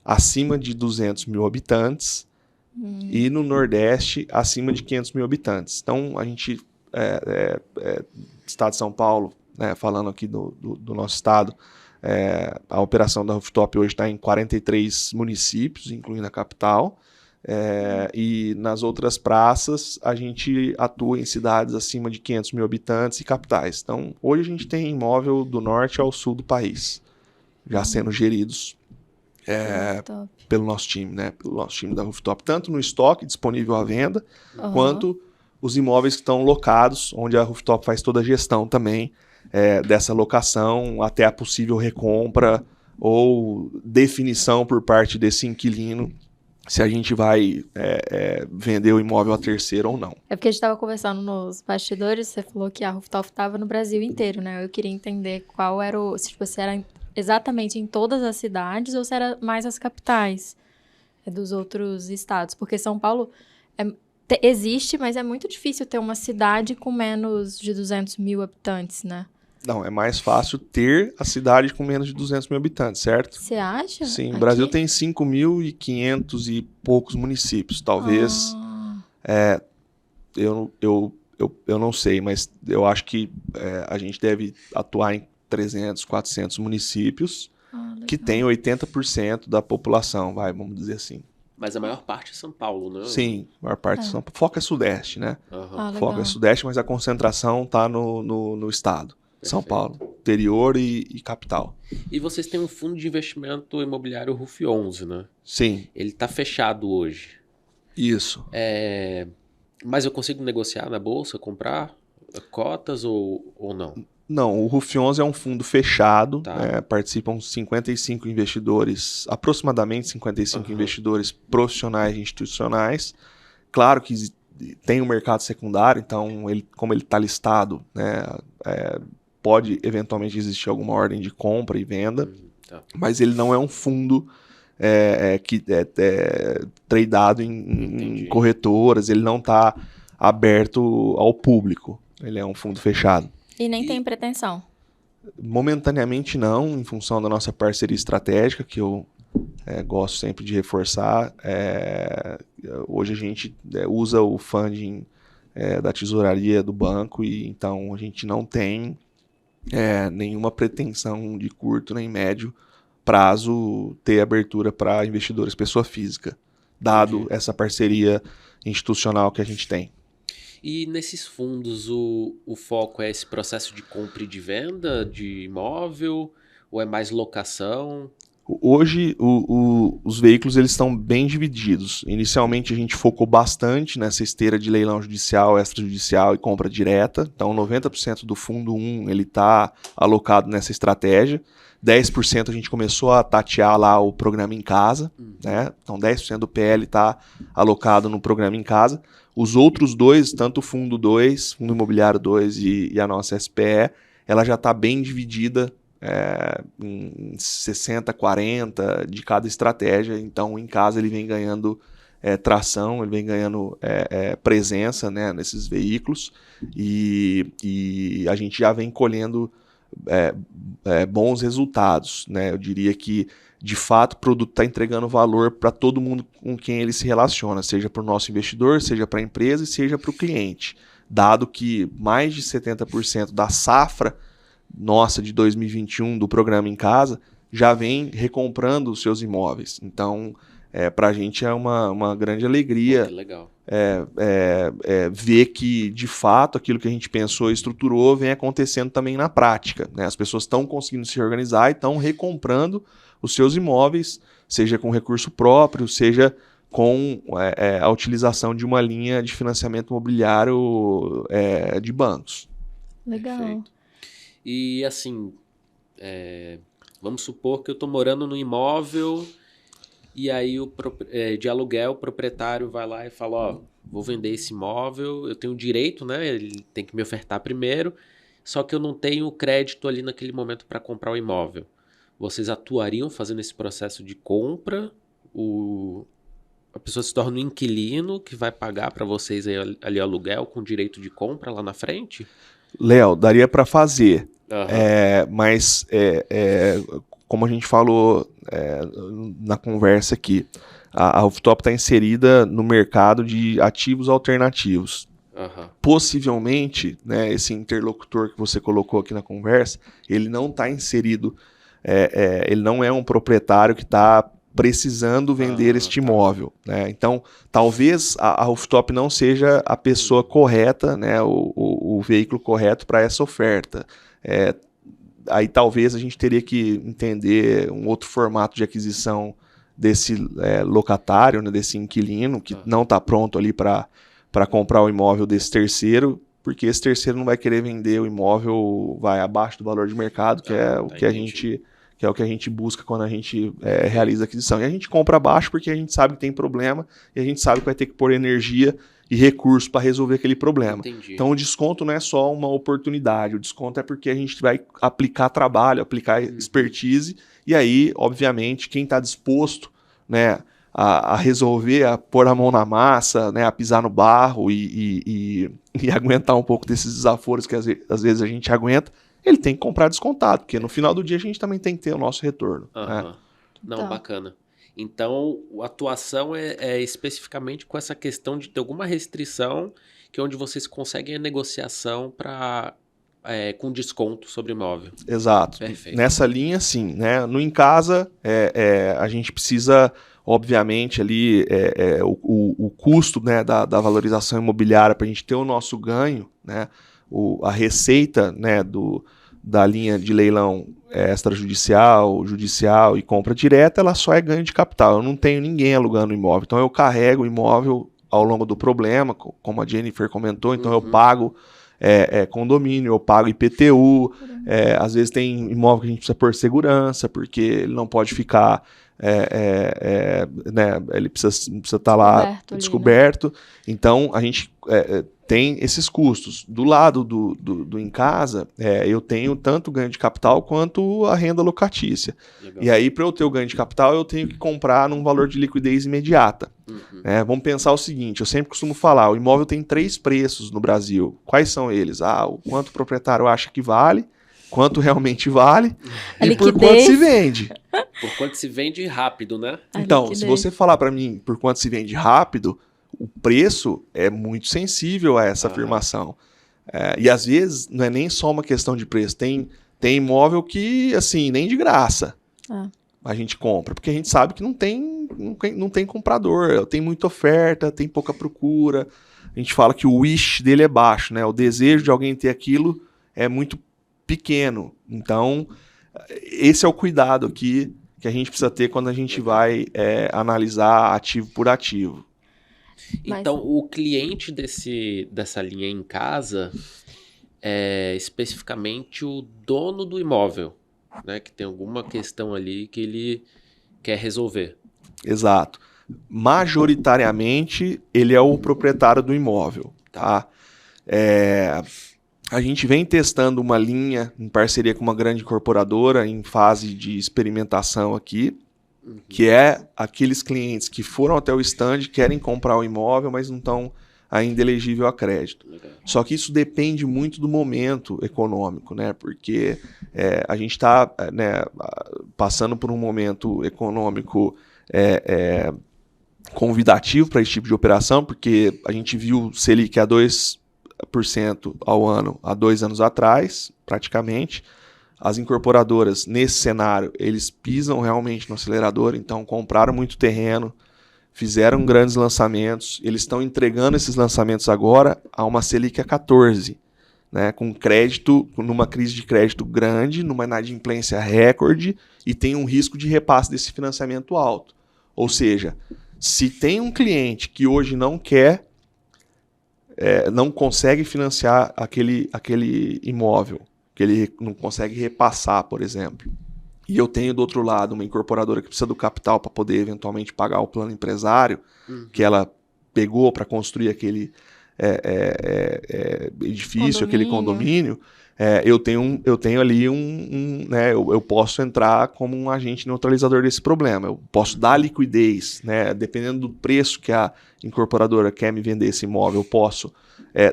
acima de 200 mil habitantes, e no nordeste, acima de 500 mil habitantes. Então, a gente, Estado de São Paulo, né, falando aqui do nosso estado, a operação da Rooftop hoje está em 43 municípios, incluindo a capital, e nas outras praças a gente atua em cidades acima de 500 mil habitantes e capitais. Então, hoje a gente tem imóvel do norte ao sul do país, já sendo geridos pelo nosso time, né, pelo nosso time da Rooftop, tanto no estoque disponível à venda, quanto os imóveis que estão locados, onde a Rooftop faz toda a gestão também dessa locação, até a possível recompra ou definição por parte desse inquilino se a gente vai vender o imóvel a terceiro ou não. É porque a gente estava conversando nos bastidores, você falou que a Rooftop estava no Brasil inteiro, né? Eu queria entender qual era se era exatamente em todas as cidades ou se era mais as capitais dos outros estados. Porque São Paulo existe, mas é muito difícil ter uma cidade com menos de 200 mil habitantes, né? Não, é mais fácil ter a cidade com menos de 200 mil habitantes, certo? Você acha? Sim, Aqui? o Brasil tem 5.500 e poucos municípios. Talvez, eu não sei, mas eu acho que a gente deve atuar em 300, 400 municípios que tem 80% da população, vamos dizer assim. Mas a maior parte é São Paulo, né? Sim, a maior parte é São Paulo. Foco é Sudeste, né? Foco é legal. Sudeste, mas a concentração está no estado. São Paulo, interior e capital. E vocês têm um fundo de investimento imobiliário RUF 11, né? Sim. Ele está fechado hoje. Isso. Mas eu consigo negociar na bolsa, comprar cotas ou não? Não, o RUF 11 é um fundo fechado, Tá. Participam 55 investidores, aproximadamente 55 investidores profissionais e institucionais. Claro que tem um mercado secundário, então, como ele está listado, né, pode eventualmente existir alguma ordem de compra e venda, mas ele não é um fundo que é tradeado em corretoras, ele não está aberto ao público, ele é um fundo fechado. E nem tem pretensão? Momentaneamente não, em função da nossa parceria estratégica, que eu gosto sempre de reforçar. Hoje a gente usa o funding da tesouraria do banco, e então a gente não tem nenhuma pretensão de curto nem médio prazo ter abertura para investidores pessoa física, dado essa parceria institucional que a gente tem. E nesses fundos, o foco é esse processo de compra e de venda de imóvel? Ou é mais locação? Hoje, os veículos eles estão bem divididos. Inicialmente, a gente focou bastante nessa esteira de leilão judicial, extrajudicial e compra direta. Então, 90% do fundo 1 está alocado nessa estratégia. 10% a gente começou a tatear lá o programa em casa. Né? Então, 10% do PL está alocado no programa em casa. Os outros dois, tanto o fundo 2, Fundo Imobiliário 2 e a nossa SPE, ela já está bem dividida em 60, 40 de cada estratégia. Então, em casa, ele vem ganhando tração, ele vem ganhando presença, né, nesses veículos e a gente já vem colhendo bons resultados. Né? Eu diria que, de fato, o produto está entregando valor para todo mundo com quem ele se relaciona, seja para o nosso investidor, seja para a empresa e seja para o cliente. Dado que mais de 70% da safra nossa de 2021 do programa em casa já vem recomprando os seus imóveis. Então, para a gente é uma grande alegria legal. Ver que, de fato, aquilo que a gente pensou e estruturou vem acontecendo também na prática. Né? As pessoas estão conseguindo se organizar e estão recomprando os seus imóveis, seja com recurso próprio, seja com a utilização de uma linha de financiamento imobiliário de bancos. Legal. Perfeito. E assim, vamos supor que eu estou morando no imóvel e aí de aluguel o proprietário vai lá e fala, ó, vou vender esse imóvel, eu tenho direito, né? Ele tem que me ofertar primeiro, só que eu não tenho crédito ali naquele momento para comprar o imóvel. Vocês atuariam fazendo esse processo de compra? A pessoa se torna um inquilino que vai pagar para vocês ali aluguel com direito de compra lá na frente? Léo, daria para fazer. Uhum. Mas, como a gente falou na conversa aqui, a Rooftop está inserida no mercado de ativos alternativos. Uhum. Possivelmente, né, esse interlocutor que você colocou aqui na conversa, ele não está inserido, ele não é um proprietário que está precisando vender este imóvel. Né? Então, talvez a Rooftop não seja a pessoa correta, né, o veículo correto para essa oferta. Aí talvez a gente teria que entender um outro formato de aquisição desse locatário, né, desse inquilino, que não está pronto ali para comprar o imóvel desse terceiro, porque esse terceiro não vai querer vender o imóvel abaixo do valor de mercado, que é o que a gente busca quando a gente realiza a aquisição. E a gente compra abaixo porque a gente sabe que tem problema e a gente sabe que vai ter que pôr energia e recurso para resolver aquele problema. Entendi. Então o desconto não é só uma oportunidade, o desconto é porque a gente vai aplicar trabalho, aplicar expertise, e aí, obviamente, quem está disposto, né, a resolver, a pôr a mão na massa, né, a pisar no barro e aguentar um pouco desses desaforos que às vezes a gente aguenta, ele tem que comprar descontado, porque no final do dia a gente também tem que ter o nosso retorno. Né? Não, Tá. bacana. Então, a atuação é especificamente com essa questão de ter alguma restrição, que é onde vocês conseguem a negociação com desconto sobre imóvel. Exato. Perfeito. Nessa linha, sim. Né? No em casa, a gente precisa, obviamente, ali o custo, né, da valorização imobiliária para a gente ter o nosso ganho, né, a receita, né, da linha de leilão extrajudicial, judicial e compra direta, ela só é ganho de capital. Eu não tenho ninguém alugando imóvel. Então eu carrego o imóvel ao longo do problema, como a Jennifer comentou, então eu pago condomínio, eu pago IPTU, às vezes tem imóvel que a gente precisa pôr segurança, porque ele não pode ficar, né, ele precisa estar lá descoberto. Ali, né? Então a gente tem esses custos. Do lado do em casa, eu tenho tanto ganho de capital quanto a renda locatícia. Legal. E aí, para eu ter o ganho de capital, eu tenho que comprar num valor de liquidez imediata. Vamos pensar o seguinte, eu sempre costumo falar, o imóvel tem 3 preços no Brasil. Quais são eles? O quanto o proprietário acha que vale, quanto realmente vale e por quanto se vende. Por quanto se vende rápido, né? Então, se você falar para mim por quanto se vende rápido, o preço é muito sensível a essa afirmação. E às vezes não é nem só uma questão de preço. Tem imóvel que, assim, nem de graça a gente compra, porque a gente sabe que não tem comprador, tem muita oferta, tem pouca procura. A gente fala que o wish dele é baixo, né? O desejo de alguém ter aquilo é muito pequeno. Então, esse é o cuidado aqui que a gente precisa ter quando a gente vai analisar ativo por ativo. Então, o cliente dessa linha em casa é especificamente o dono do imóvel, né? Que tem alguma questão ali que ele quer resolver. Exato. Majoritariamente, ele é o proprietário do imóvel, tá? A gente vem testando uma linha em parceria com uma grande incorporadora em fase de experimentação aqui, que é aqueles clientes que foram até o stand, querem comprar o imóvel, mas não estão ainda elegível a crédito. Legal. Só que isso depende muito do momento econômico, né? Porque a gente está passando por um momento econômico convidativo para esse tipo de operação, porque a gente viu Selic a 2% ao ano há 2 anos atrás, praticamente. As incorporadoras, nesse cenário, eles pisam realmente no acelerador, então compraram muito terreno, fizeram grandes lançamentos, eles estão entregando esses lançamentos agora a uma Selic a 14%, né, com crédito, numa crise de crédito grande, numa inadimplência recorde, e tem um risco de repasse desse financiamento alto. Ou seja, se tem um cliente que hoje não quer, não consegue financiar aquele imóvel, que ele não consegue repassar, por exemplo, e eu tenho do outro lado uma incorporadora que precisa do capital para poder eventualmente pagar o plano empresário, que ela pegou para construir aquele edifício, aquele condomínio, eu tenho ali né, eu posso entrar como um agente neutralizador desse problema. Eu posso dar liquidez, né, dependendo do preço que a incorporadora quer me vender esse imóvel, eu posso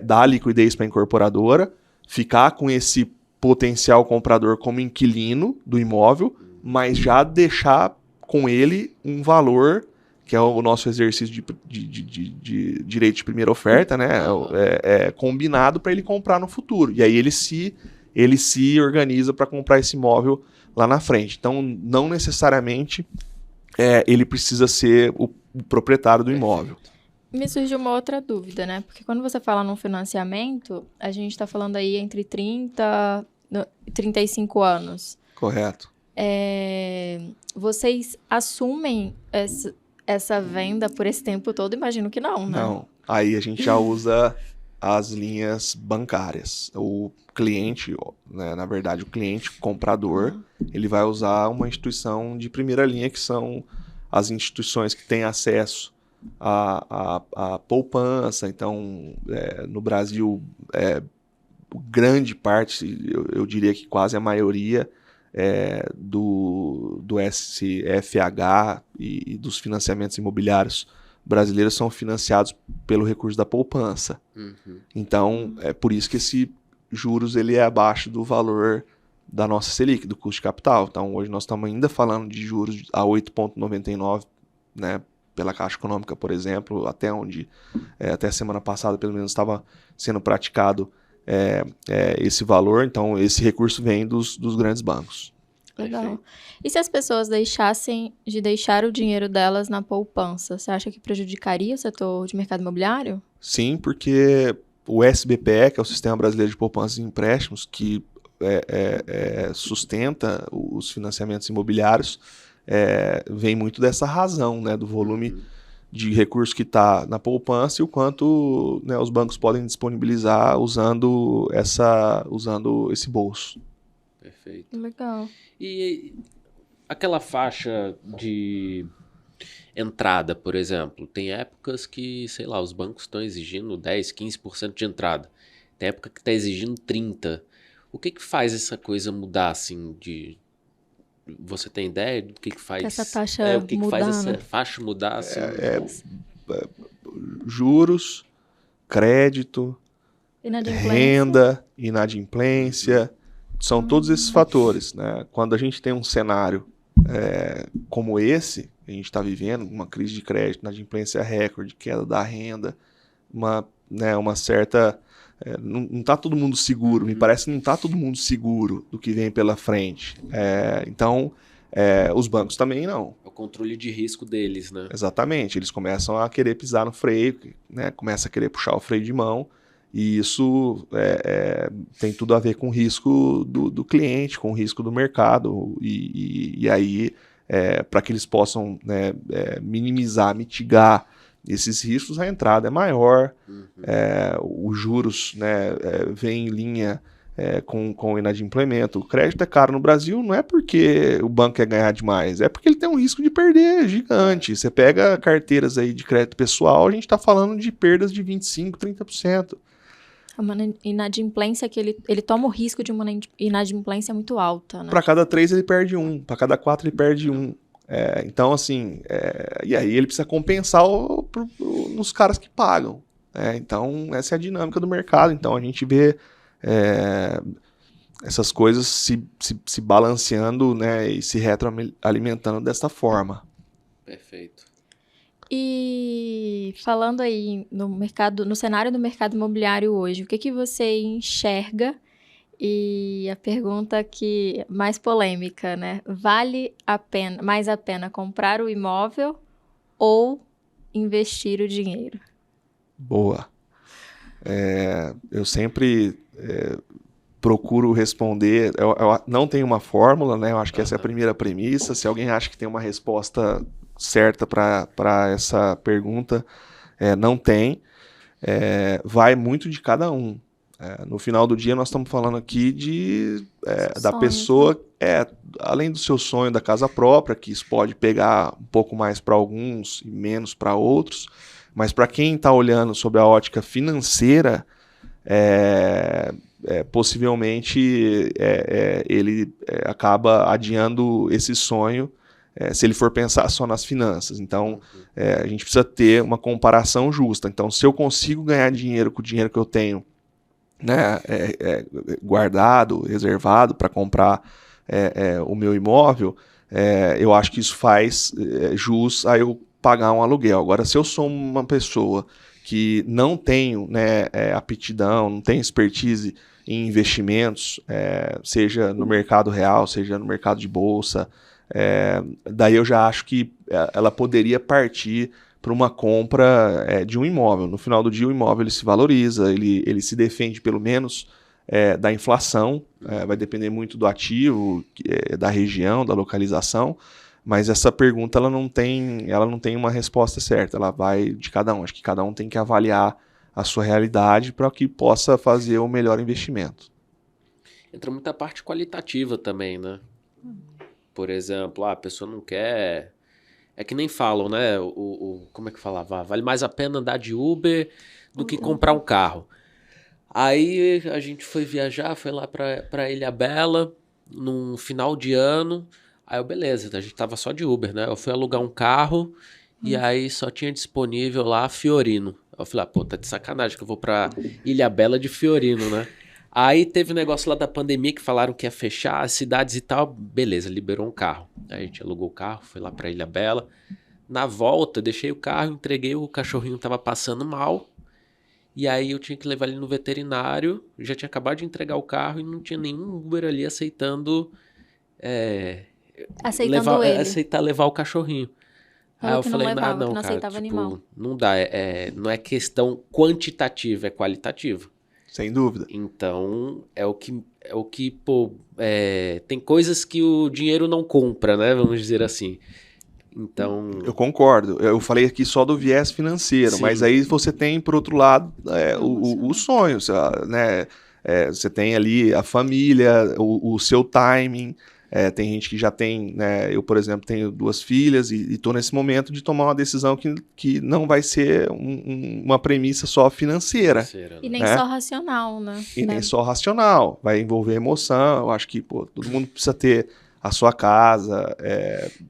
dar liquidez para a incorporadora, ficar com esse potencial comprador como inquilino do imóvel, mas já deixar com ele um valor, que é o nosso exercício de direito de primeira oferta, né? Combinado para ele comprar no futuro. E aí ele se organiza para comprar esse imóvel lá na frente. Então, não necessariamente ele precisa ser o proprietário do imóvel. Me surgiu uma outra dúvida, né? Porque quando você fala num financiamento, a gente está falando aí entre 30 e 35 anos. Correto. Vocês assumem essa venda por esse tempo todo? Imagino que não, né? Não. Aí a gente já usa as linhas bancárias. O cliente, né, na verdade, o cliente comprador, ele vai usar uma instituição de primeira linha, que são as instituições que têm acesso à poupança. Então, no Brasil, grande parte, eu diria que quase a maioria do SFH e dos financiamentos imobiliários brasileiros são financiados pelo recurso da poupança. Então, é por isso que esse juros ele é abaixo do valor da nossa Selic, do custo de capital. Então, hoje nós estamos ainda falando de juros a 8,99, né, pela Caixa Econômica, por exemplo, até a semana passada, pelo menos, estava sendo praticado esse valor. Então, esse recurso vem dos grandes bancos. Legal. E se as pessoas deixassem de deixar o dinheiro delas na poupança, você acha que prejudicaria o setor de mercado imobiliário? Sim, porque o SBPE, que é o Sistema Brasileiro de Poupanças e Empréstimos, que sustenta os financiamentos imobiliários, vem muito dessa razão, né, do volume de recursos que está na poupança e o quanto, né, os bancos podem disponibilizar usando esse bolso. Perfeito. Legal. E aquela faixa de entrada, por exemplo, tem épocas que, sei lá, os bancos estão exigindo 10%, 15% de entrada. Tem época que está exigindo 30%. O que faz essa coisa mudar, assim, Você tem ideia do que faz... Essa taxa o que mudar, faz essa né? faixa mudar, assim? Juros, crédito, renda, inadimplência, são todos esses fatores, né? Quando a gente tem um cenário como esse, a gente está vivendo, uma crise de crédito, inadimplência recorde, queda da renda, uma certa... não está todo mundo seguro, me parece que não está todo mundo seguro do que vem pela frente. Então, os bancos também não. É o controle de risco deles, né? Exatamente, eles começam a querer pisar no freio, né? Começa a querer puxar o freio de mão, e isso tem tudo a ver com o risco do cliente, com o risco do mercado, e aí para que eles possam, né, minimizar, mitigar esses riscos, a entrada é maior, os juros, né, vêm em linha com o inadimplemento. O crédito é caro no Brasil não é porque o banco quer ganhar demais, é porque ele tem um risco de perder gigante. Você pega carteiras aí de crédito pessoal, a gente está falando de perdas de 25%, 30%. Uma inadimplência que ele toma o risco de uma inadimplência muito alta, né? Para cada 3 ele perde 1, para cada 4 ele perde 1. Então, assim, e aí ele precisa compensar nos caras que pagam. Então, essa é a dinâmica do mercado. Então, a gente vê essas coisas se balanceando, né, e se retroalimentando dessa forma. Perfeito. E falando aí no cenário do mercado imobiliário hoje, o que você enxerga? E a pergunta que mais polêmica, né? Vale mais a pena comprar o imóvel ou investir o dinheiro? Boa. Eu sempre procuro responder. Eu não tenho uma fórmula, né? Eu acho que essa é a primeira premissa. Se alguém acha que tem uma resposta certa para essa pergunta, não tem. Vai muito de cada um. No final do dia, nós estamos falando aqui da sonho, pessoa, além do seu sonho da casa própria, que isso pode pegar um pouco mais para alguns e menos para outros, mas para quem está olhando sob a ótica financeira, possivelmente ele acaba adiando esse sonho se ele for pensar só nas finanças. Então, a gente precisa ter uma comparação justa. Então, se eu consigo ganhar dinheiro com o dinheiro que eu tenho, né, guardado, reservado para comprar o meu imóvel, eu acho que isso faz jus a eu pagar um aluguel. Agora, se eu sou uma pessoa que não tenho, né, aptidão, não tenho expertise em investimentos, seja no mercado real, seja no mercado de bolsa, daí eu já acho que ela poderia partir para uma compra de um imóvel. No final do dia, o imóvel ele se valoriza, ele se defende pelo menos da inflação, vai depender muito do ativo, da região, da localização, mas essa pergunta ela não tem uma resposta certa, ela vai de cada um. Acho que cada um tem que avaliar a sua realidade para que possa fazer o melhor investimento. Entra muita parte qualitativa também, né? Por exemplo, a pessoa não quer... É que nem falam, né? Como é que falava? Vale mais a pena andar de Uber do que comprar um carro. Aí a gente foi viajar, foi lá pra Ilhabela, num final de ano. Aí beleza, a gente tava só de Uber, né? Eu fui alugar um carro e aí só tinha disponível lá Fiorino. Eu falei, pô, tá de sacanagem que eu vou pra Ilhabela de Fiorino, né? Aí teve um negócio lá da pandemia que falaram que ia fechar as cidades e tal. Beleza, liberou um carro. Aí a gente alugou o carro, foi lá pra Ilhabela. Na volta, deixei o carro, entreguei, o cachorrinho tava passando mal. E aí eu tinha que levar ele no veterinário. Já tinha acabado de entregar o carro e não tinha nenhum Uber ali aceitando levar o cachorrinho. Aí eu falei, não, cara, tipo, não dá. Não é questão quantitativa, é qualitativa. Sem dúvida. Então, é o que pô, tem coisas que o dinheiro não compra, né? Vamos dizer assim. Então... Eu concordo. Eu falei aqui só do viés financeiro, sim, mas aí você tem, por outro lado, o sonho, né? Você tem ali a família, o seu timing. Tem gente que já tem, né? Eu, por exemplo, tenho 2 filhas e estou nesse momento de tomar uma decisão que não vai ser uma premissa só financeira. E nem só racional, né? Nem só racional. Vai envolver emoção. Eu acho que todo mundo precisa ter a sua casa,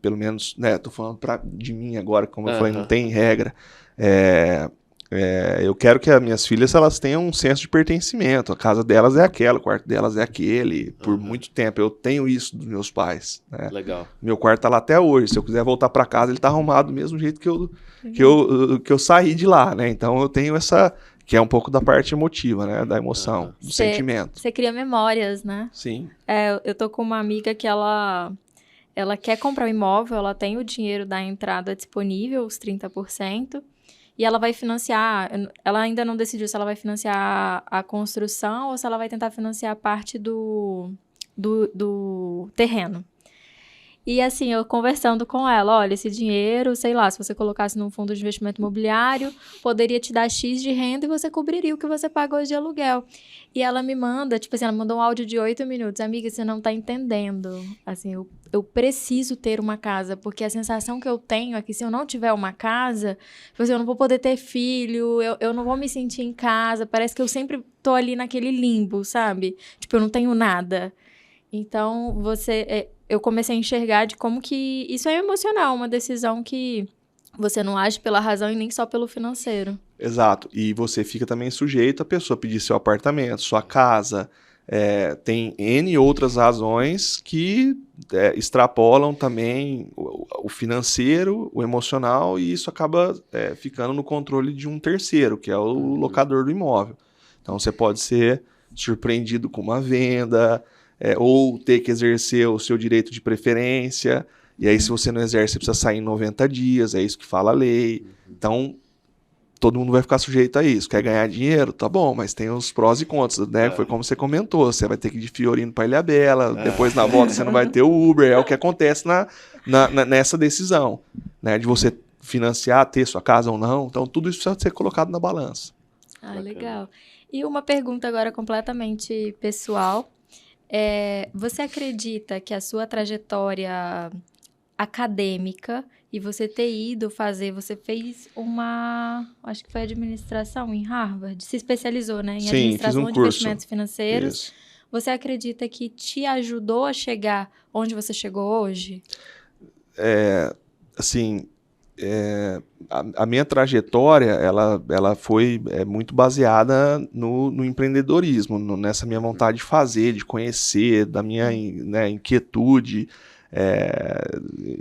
pelo menos, né? Tô falando de mim agora, como eu falei, não tem regra. Eu quero que as minhas filhas elas tenham um senso de pertencimento. A casa delas é aquela, o quarto delas é aquele. Por muito tempo. Eu tenho isso dos meus pais. Né? Legal. Meu quarto tá lá até hoje. Se eu quiser voltar para casa, ele tá arrumado do mesmo jeito que eu saí de lá. Né? Então eu tenho essa... Que é um pouco da parte emotiva, né? Da emoção, do sentimento. Você cria memórias, né? Sim. Eu tô com uma amiga que ela quer comprar um imóvel, ela tem o dinheiro da entrada disponível, os 30%. E ela vai financiar, ela ainda não decidiu se ela vai financiar a construção ou se ela vai tentar financiar parte do terreno. E assim, eu conversando com ela, olha, esse dinheiro, sei lá, se você colocasse num fundo de investimento imobiliário, poderia te dar X de renda e você cobriria o que você paga hoje de aluguel. E ela me manda, tipo assim, ela mandou um áudio de 8 minutos. Amiga, você não tá entendendo. Assim, eu preciso ter uma casa, porque a sensação que eu tenho é que se eu não tiver uma casa, tipo assim, eu não vou poder ter filho, eu não vou me sentir em casa, parece que eu sempre tô ali naquele limbo, sabe? Tipo, eu não tenho nada. Então, eu comecei a enxergar de como que isso é emocional, uma decisão que você não age pela razão e nem só pelo financeiro. Exato. E você fica também sujeito a pessoa pedir seu apartamento, sua casa. Tem N outras razões que extrapolam também o financeiro, o emocional, e isso acaba ficando no controle de um terceiro, que é o locador do imóvel. Então, você pode ser surpreendido com uma venda, ou ter que exercer o seu direito de preferência, e aí se você não exerce, você precisa sair em 90 dias, é isso que fala a lei. Então, todo mundo vai ficar sujeito a isso. Quer ganhar dinheiro? Tá bom, mas tem os prós e contras, né? Foi como você comentou, você vai ter que ir de Fiorino para Ilhabela, depois na volta você não vai ter o Uber, é o que acontece nessa decisão, né? De você financiar, ter sua casa ou não. Então, tudo isso precisa ser colocado na balança. Ah, legal. E uma pergunta agora completamente pessoal. Você acredita que a sua trajetória acadêmica e você você fez acho que foi administração em Harvard, se especializou, né, em Sim, administração fiz um de curso. investimentos financeiros. Isso. Você acredita que te ajudou a chegar onde você chegou hoje? Assim, a minha trajetória, ela foi muito baseada no empreendedorismo, nessa minha vontade de fazer, de conhecer, da minha né, inquietude,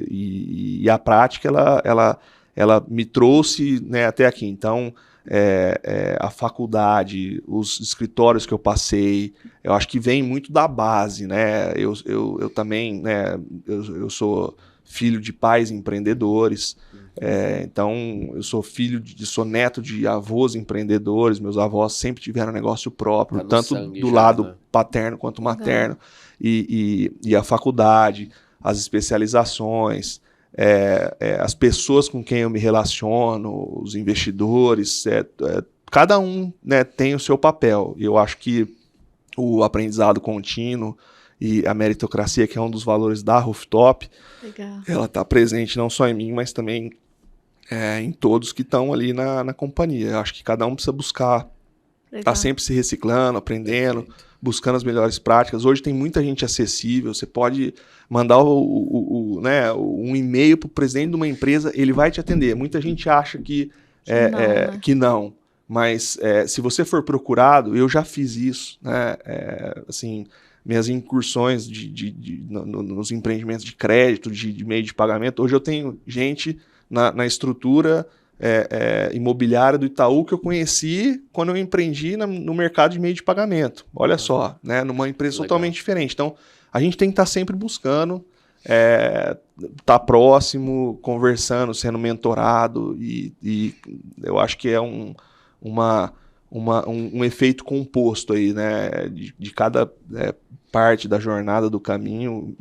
e a prática, ela me trouxe, né, até aqui. Então, a faculdade, os escritórios que eu passei, eu acho que vem muito da base, né? Eu também, né, eu sou filho de pais empreendedores, então eu sou neto de avós empreendedores, meus avós sempre tiveram negócio próprio, tanto do lado paterno quanto materno, e a faculdade, as especializações, as pessoas com quem eu me relaciono, os investidores, cada um, né, tem o seu papel, e eu acho que o aprendizado contínuo e a meritocracia, que é um dos valores da Rooftop, ela está presente não só em mim, mas também em todos que estão ali na companhia. Eu acho que cada um precisa buscar, tá sempre se reciclando, aprendendo, buscando as melhores práticas. Hoje tem muita gente acessível, você pode mandar um e-mail para o presidente de uma empresa, ele vai te atender. Muita gente acha que não, mas se você for procurado, eu já fiz isso, né? Assim, minhas incursões nos empreendimentos de crédito, de meio de pagamento. Hoje eu tenho gente na estrutura imobiliária do Itaú que eu conheci quando eu empreendi no mercado de meio de pagamento. Olha só, né? Numa empresa totalmente diferente. Então, a gente tem que estar sempre buscando, estar próximo, conversando, sendo mentorado, e eu acho que é um efeito composto aí, né? De cada parte da jornada do caminho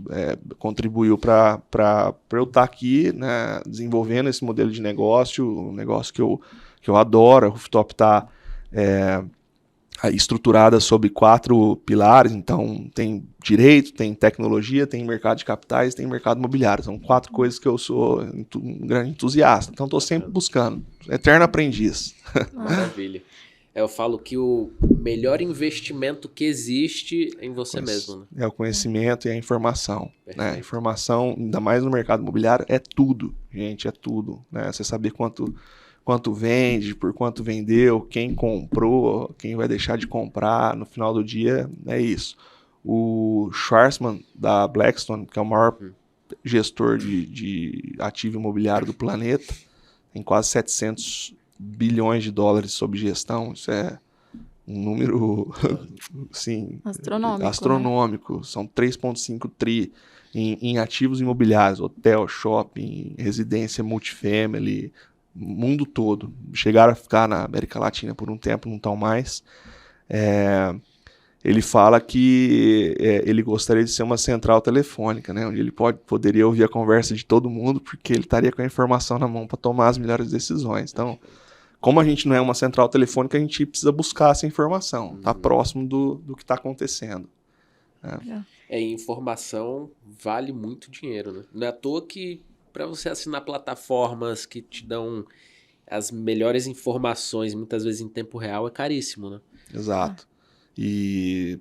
contribuiu para eu estar aqui, né, desenvolvendo esse modelo de negócio, um negócio que eu adoro. A Rooftop está estruturada sobre 4 pilares, então tem direito, tem tecnologia, tem mercado de capitais, tem mercado imobiliário. São 4 coisas que eu sou um grande entusiasta, então estou sempre buscando, eterno aprendiz. Maravilha. Eu falo que o melhor investimento que existe é em você mesmo, né? É o conhecimento e a informação. Né? A informação, ainda mais no mercado imobiliário, é tudo, gente, é tudo. Né? Você saber quanto vende, por quanto vendeu, quem comprou, quem vai deixar de comprar, no final do dia, é isso. O Schwarzman, da Blackstone, que é o maior gestor de ativo imobiliário do planeta, tem quase 700 bilhões de dólares sob gestão. Isso é um número assim, astronômico. Né? São 3,5 tri em ativos imobiliários, hotel, shopping, residência multifamily, mundo todo. Chegaram a ficar na América Latina por um tempo, não estão mais. ele fala que ele gostaria de ser uma central telefônica, né, onde ele poderia ouvir a conversa de todo mundo, porque ele estaria com a informação na mão para tomar as melhores decisões. Então, como a gente não é uma central telefônica, a gente precisa buscar essa informação, tá próximo do que está acontecendo. Informação vale muito dinheiro, né? Não é à toa que para você assinar plataformas que te dão as melhores informações, muitas vezes em tempo real, é caríssimo, né? Exato. E,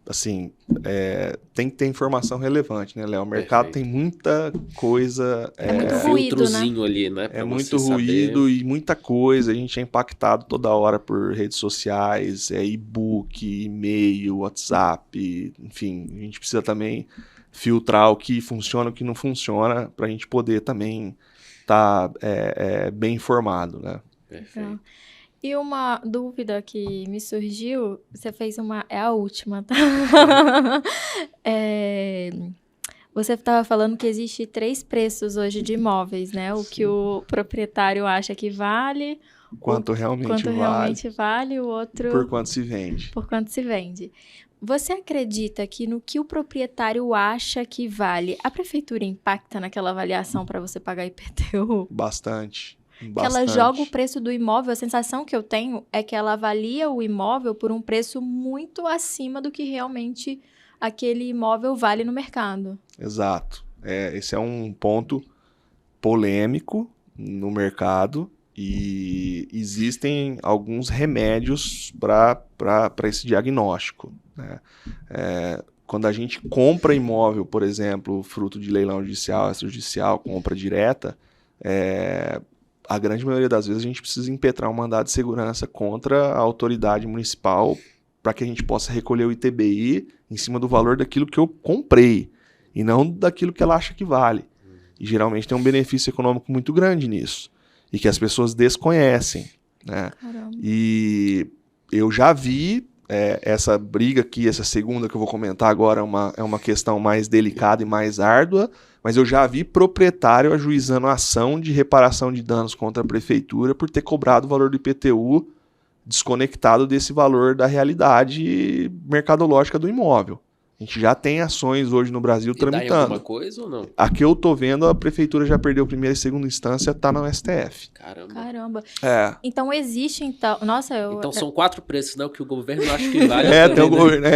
assim, tem que ter informação relevante, né, Léo? O mercado tem muita coisa... muito ruído, filtrozinho ali, né? É muito ruído e muita coisa. A gente é impactado toda hora por redes sociais, e-book, e-mail, WhatsApp, enfim. A gente precisa também filtrar o que funciona e o que não funciona para a gente poder também estar bem informado, né? Perfeito. E uma dúvida que me surgiu, você fez é a última, tá? Você estava falando que existe 3 preços hoje de imóveis, né? O que o proprietário acha que vale, Quanto realmente vale, o outro... Por quanto se vende. Por quanto se vende. Você acredita que no que o proprietário acha que vale, a prefeitura impacta naquela avaliação para você pagar IPTU? Bastante. Que ela joga o preço do imóvel, a sensação que eu tenho é que ela avalia o imóvel por um preço muito acima do que realmente aquele imóvel vale no mercado. Exato. Esse é um ponto polêmico no mercado e existem alguns remédios para esse diagnóstico, né? Quando a gente compra imóvel, por exemplo, fruto de leilão judicial, extrajudicial, compra direta, a grande maioria das vezes a gente precisa impetrar um mandado de segurança contra a autoridade municipal para que a gente possa recolher o ITBI em cima do valor daquilo que eu comprei e não daquilo que ela acha que vale. E geralmente tem um benefício econômico muito grande nisso e que as pessoas desconhecem, né? Caramba. E eu já vi essa briga aqui, essa segunda que eu vou comentar agora é uma questão mais delicada e mais árdua, mas eu já vi proprietário ajuizando ação de reparação de danos contra a prefeitura por ter cobrado o valor do IPTU desconectado desse valor da realidade mercadológica do imóvel. A gente já tem ações hoje no Brasil tramitando. Dá em alguma coisa ou não? A que eu tô vendo, a prefeitura já perdeu primeira e segunda instância, tá no STF. Caramba. Então existe, Nossa, Então são 4 preços, né? O que o governo acha que vale. Tem o governo.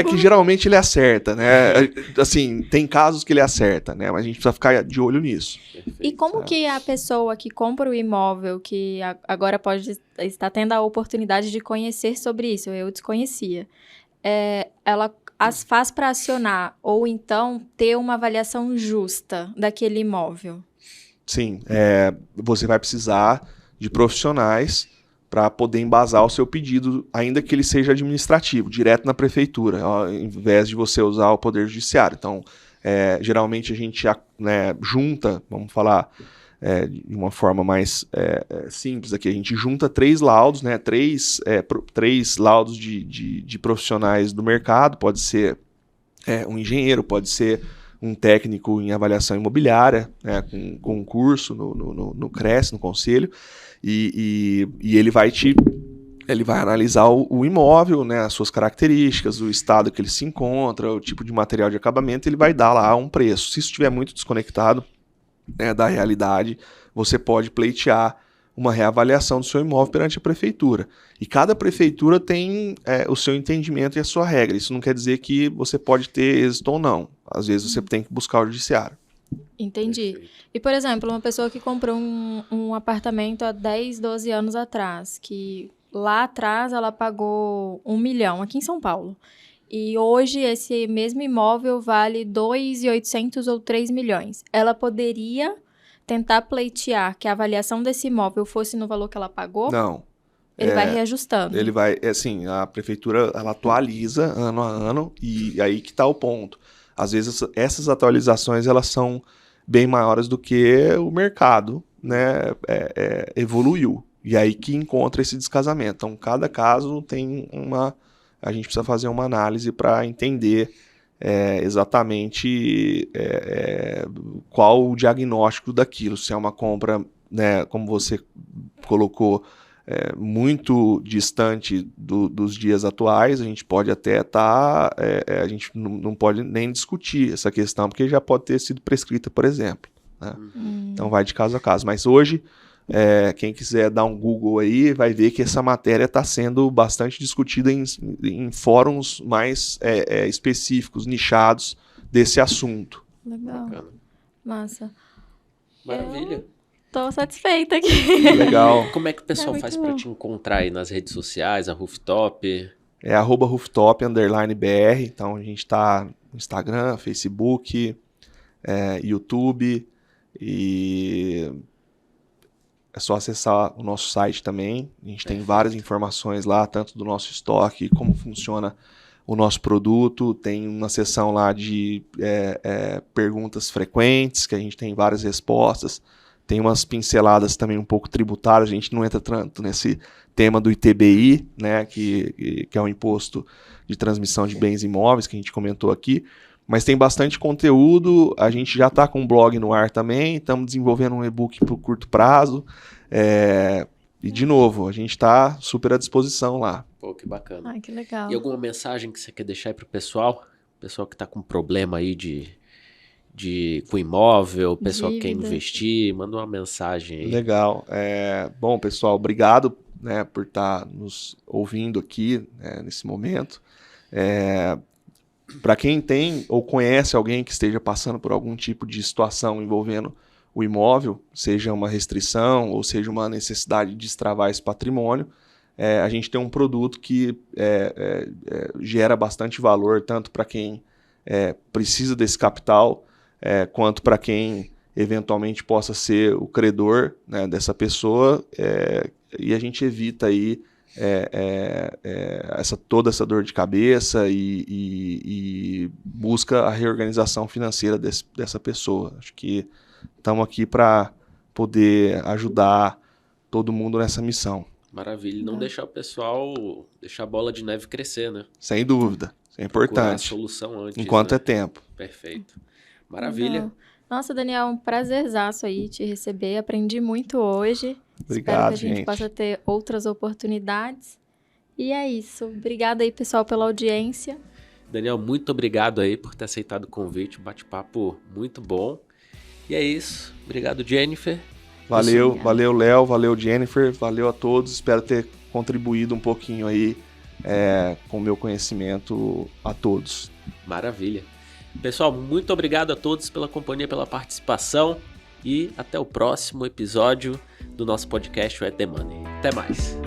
Que geralmente ele acerta, né? Assim, tem casos que ele acerta, né? Mas a gente precisa ficar de olho nisso. Perfeito. E como que a pessoa que compra o imóvel, que agora pode estar tendo a oportunidade de conhecer sobre isso, eu desconhecia, ela as faz para acionar ou então ter uma avaliação justa daquele imóvel? Sim, você vai precisar de profissionais para poder embasar o seu pedido, ainda que ele seja administrativo, direto na prefeitura, ao invés de você usar o Poder Judiciário. Então, geralmente a gente junta, vamos falar de uma forma mais simples aqui, a gente junta 3 laudos, né, 3 laudos de profissionais do mercado, pode ser um engenheiro, pode ser um técnico em avaliação imobiliária, né, com concurso no CRES, no Conselho, e ele vai analisar o imóvel, né, as suas características, o estado que ele se encontra, o tipo de material de acabamento, ele vai dar lá um preço. Se isso estiver muito desconectado da realidade, você pode pleitear uma reavaliação do seu imóvel perante a prefeitura. E cada prefeitura tem o seu entendimento e a sua regra. Isso não quer dizer que você pode ter êxito ou não. Às vezes você tem que buscar o judiciário. Entendi. Perfeito. E, por exemplo, uma pessoa que comprou um apartamento há 10, 12 anos atrás, que lá atrás ela pagou 1 milhão, aqui em São Paulo. E hoje esse mesmo imóvel vale 2.800 ou 3 milhões. Ela poderia tentar pleitear que a avaliação desse imóvel fosse no valor que ela pagou? Não. Ele vai reajustando. Ele vai, assim, a prefeitura ela atualiza ano a ano e aí que está o ponto. Às vezes essas atualizações elas são bem maiores do que o mercado, né, evoluiu. E aí que encontra esse descasamento. Então, cada caso tem a gente precisa fazer uma análise para entender exatamente qual o diagnóstico daquilo. Se é uma compra, né, como você colocou, muito distante dos dias atuais, a gente pode até a gente não pode nem discutir essa questão, porque já pode ter sido prescrita, por exemplo, né? Então vai de caso a caso. Mas hoje, quem quiser dar um Google aí, vai ver que essa matéria está sendo bastante discutida em fóruns mais específicos, nichados desse assunto. Legal. Bacana. Massa. Maravilha. Tô satisfeita aqui. Legal. Como é que o pessoal muito faz para bom. te encontrar aí nas redes sociais, a Rooftop? É @rooftop_br. Então a gente está no Instagram, Facebook, YouTube, e é só acessar o nosso site também. A gente tem várias informações lá, tanto do nosso estoque, como funciona o nosso produto. Tem uma seção lá de perguntas frequentes, que a gente tem várias respostas. Tem umas pinceladas também um pouco tributárias, a gente não entra tanto nesse tema do ITBI, né, que é o Imposto de Transmissão de Bens Imóveis, que a gente comentou aqui, mas tem bastante conteúdo, a gente já está com um blog no ar também, estamos desenvolvendo um e-book para o curto prazo, e de novo, a gente está super à disposição lá. Pô, que bacana. Ai, que legal. E alguma mensagem que você quer deixar aí pro pessoal? Pessoal que tá com problema aí com imóvel, pessoal que quer Dívida. investir, manda uma mensagem aí. Legal. Bom, pessoal, obrigado, né, por estar nos ouvindo aqui, né, nesse momento. Para quem tem ou conhece alguém que esteja passando por algum tipo de situação envolvendo o imóvel, seja uma restrição ou seja uma necessidade de destravar esse patrimônio, a gente tem um produto que gera bastante valor, tanto para quem precisa desse capital, quanto para quem eventualmente possa ser o credor, né, dessa pessoa, e a gente evita aí toda essa dor de cabeça e busca a reorganização financeira dessa pessoa. Acho que estamos aqui para poder ajudar todo mundo nessa missão. Maravilha. Não deixar o pessoal, deixar a bola de neve crescer, né? Sem dúvida. Isso é Procurar a importante. solução antes, Enquanto né? é tempo. Perfeito. Maravilha. Legal. Nossa, Daniel, um prazerzaço aí te receber. Aprendi muito hoje. Espero Obrigado, que a gente gente. possa ter outras oportunidades. E é isso. Obrigada aí, pessoal, pela audiência. Daniel, muito obrigado aí por ter aceitado o convite. Um bate-papo muito bom. E é isso. Obrigado, Jennifer. Valeu, Obrigada. valeu, Léo, valeu, Jennifer, valeu a todos. Espero ter contribuído um pouquinho aí com o meu conhecimento a todos. Maravilha. Pessoal, muito obrigado a todos pela companhia, pela participação e até o próximo episódio do nosso podcast, o The Money. Até mais.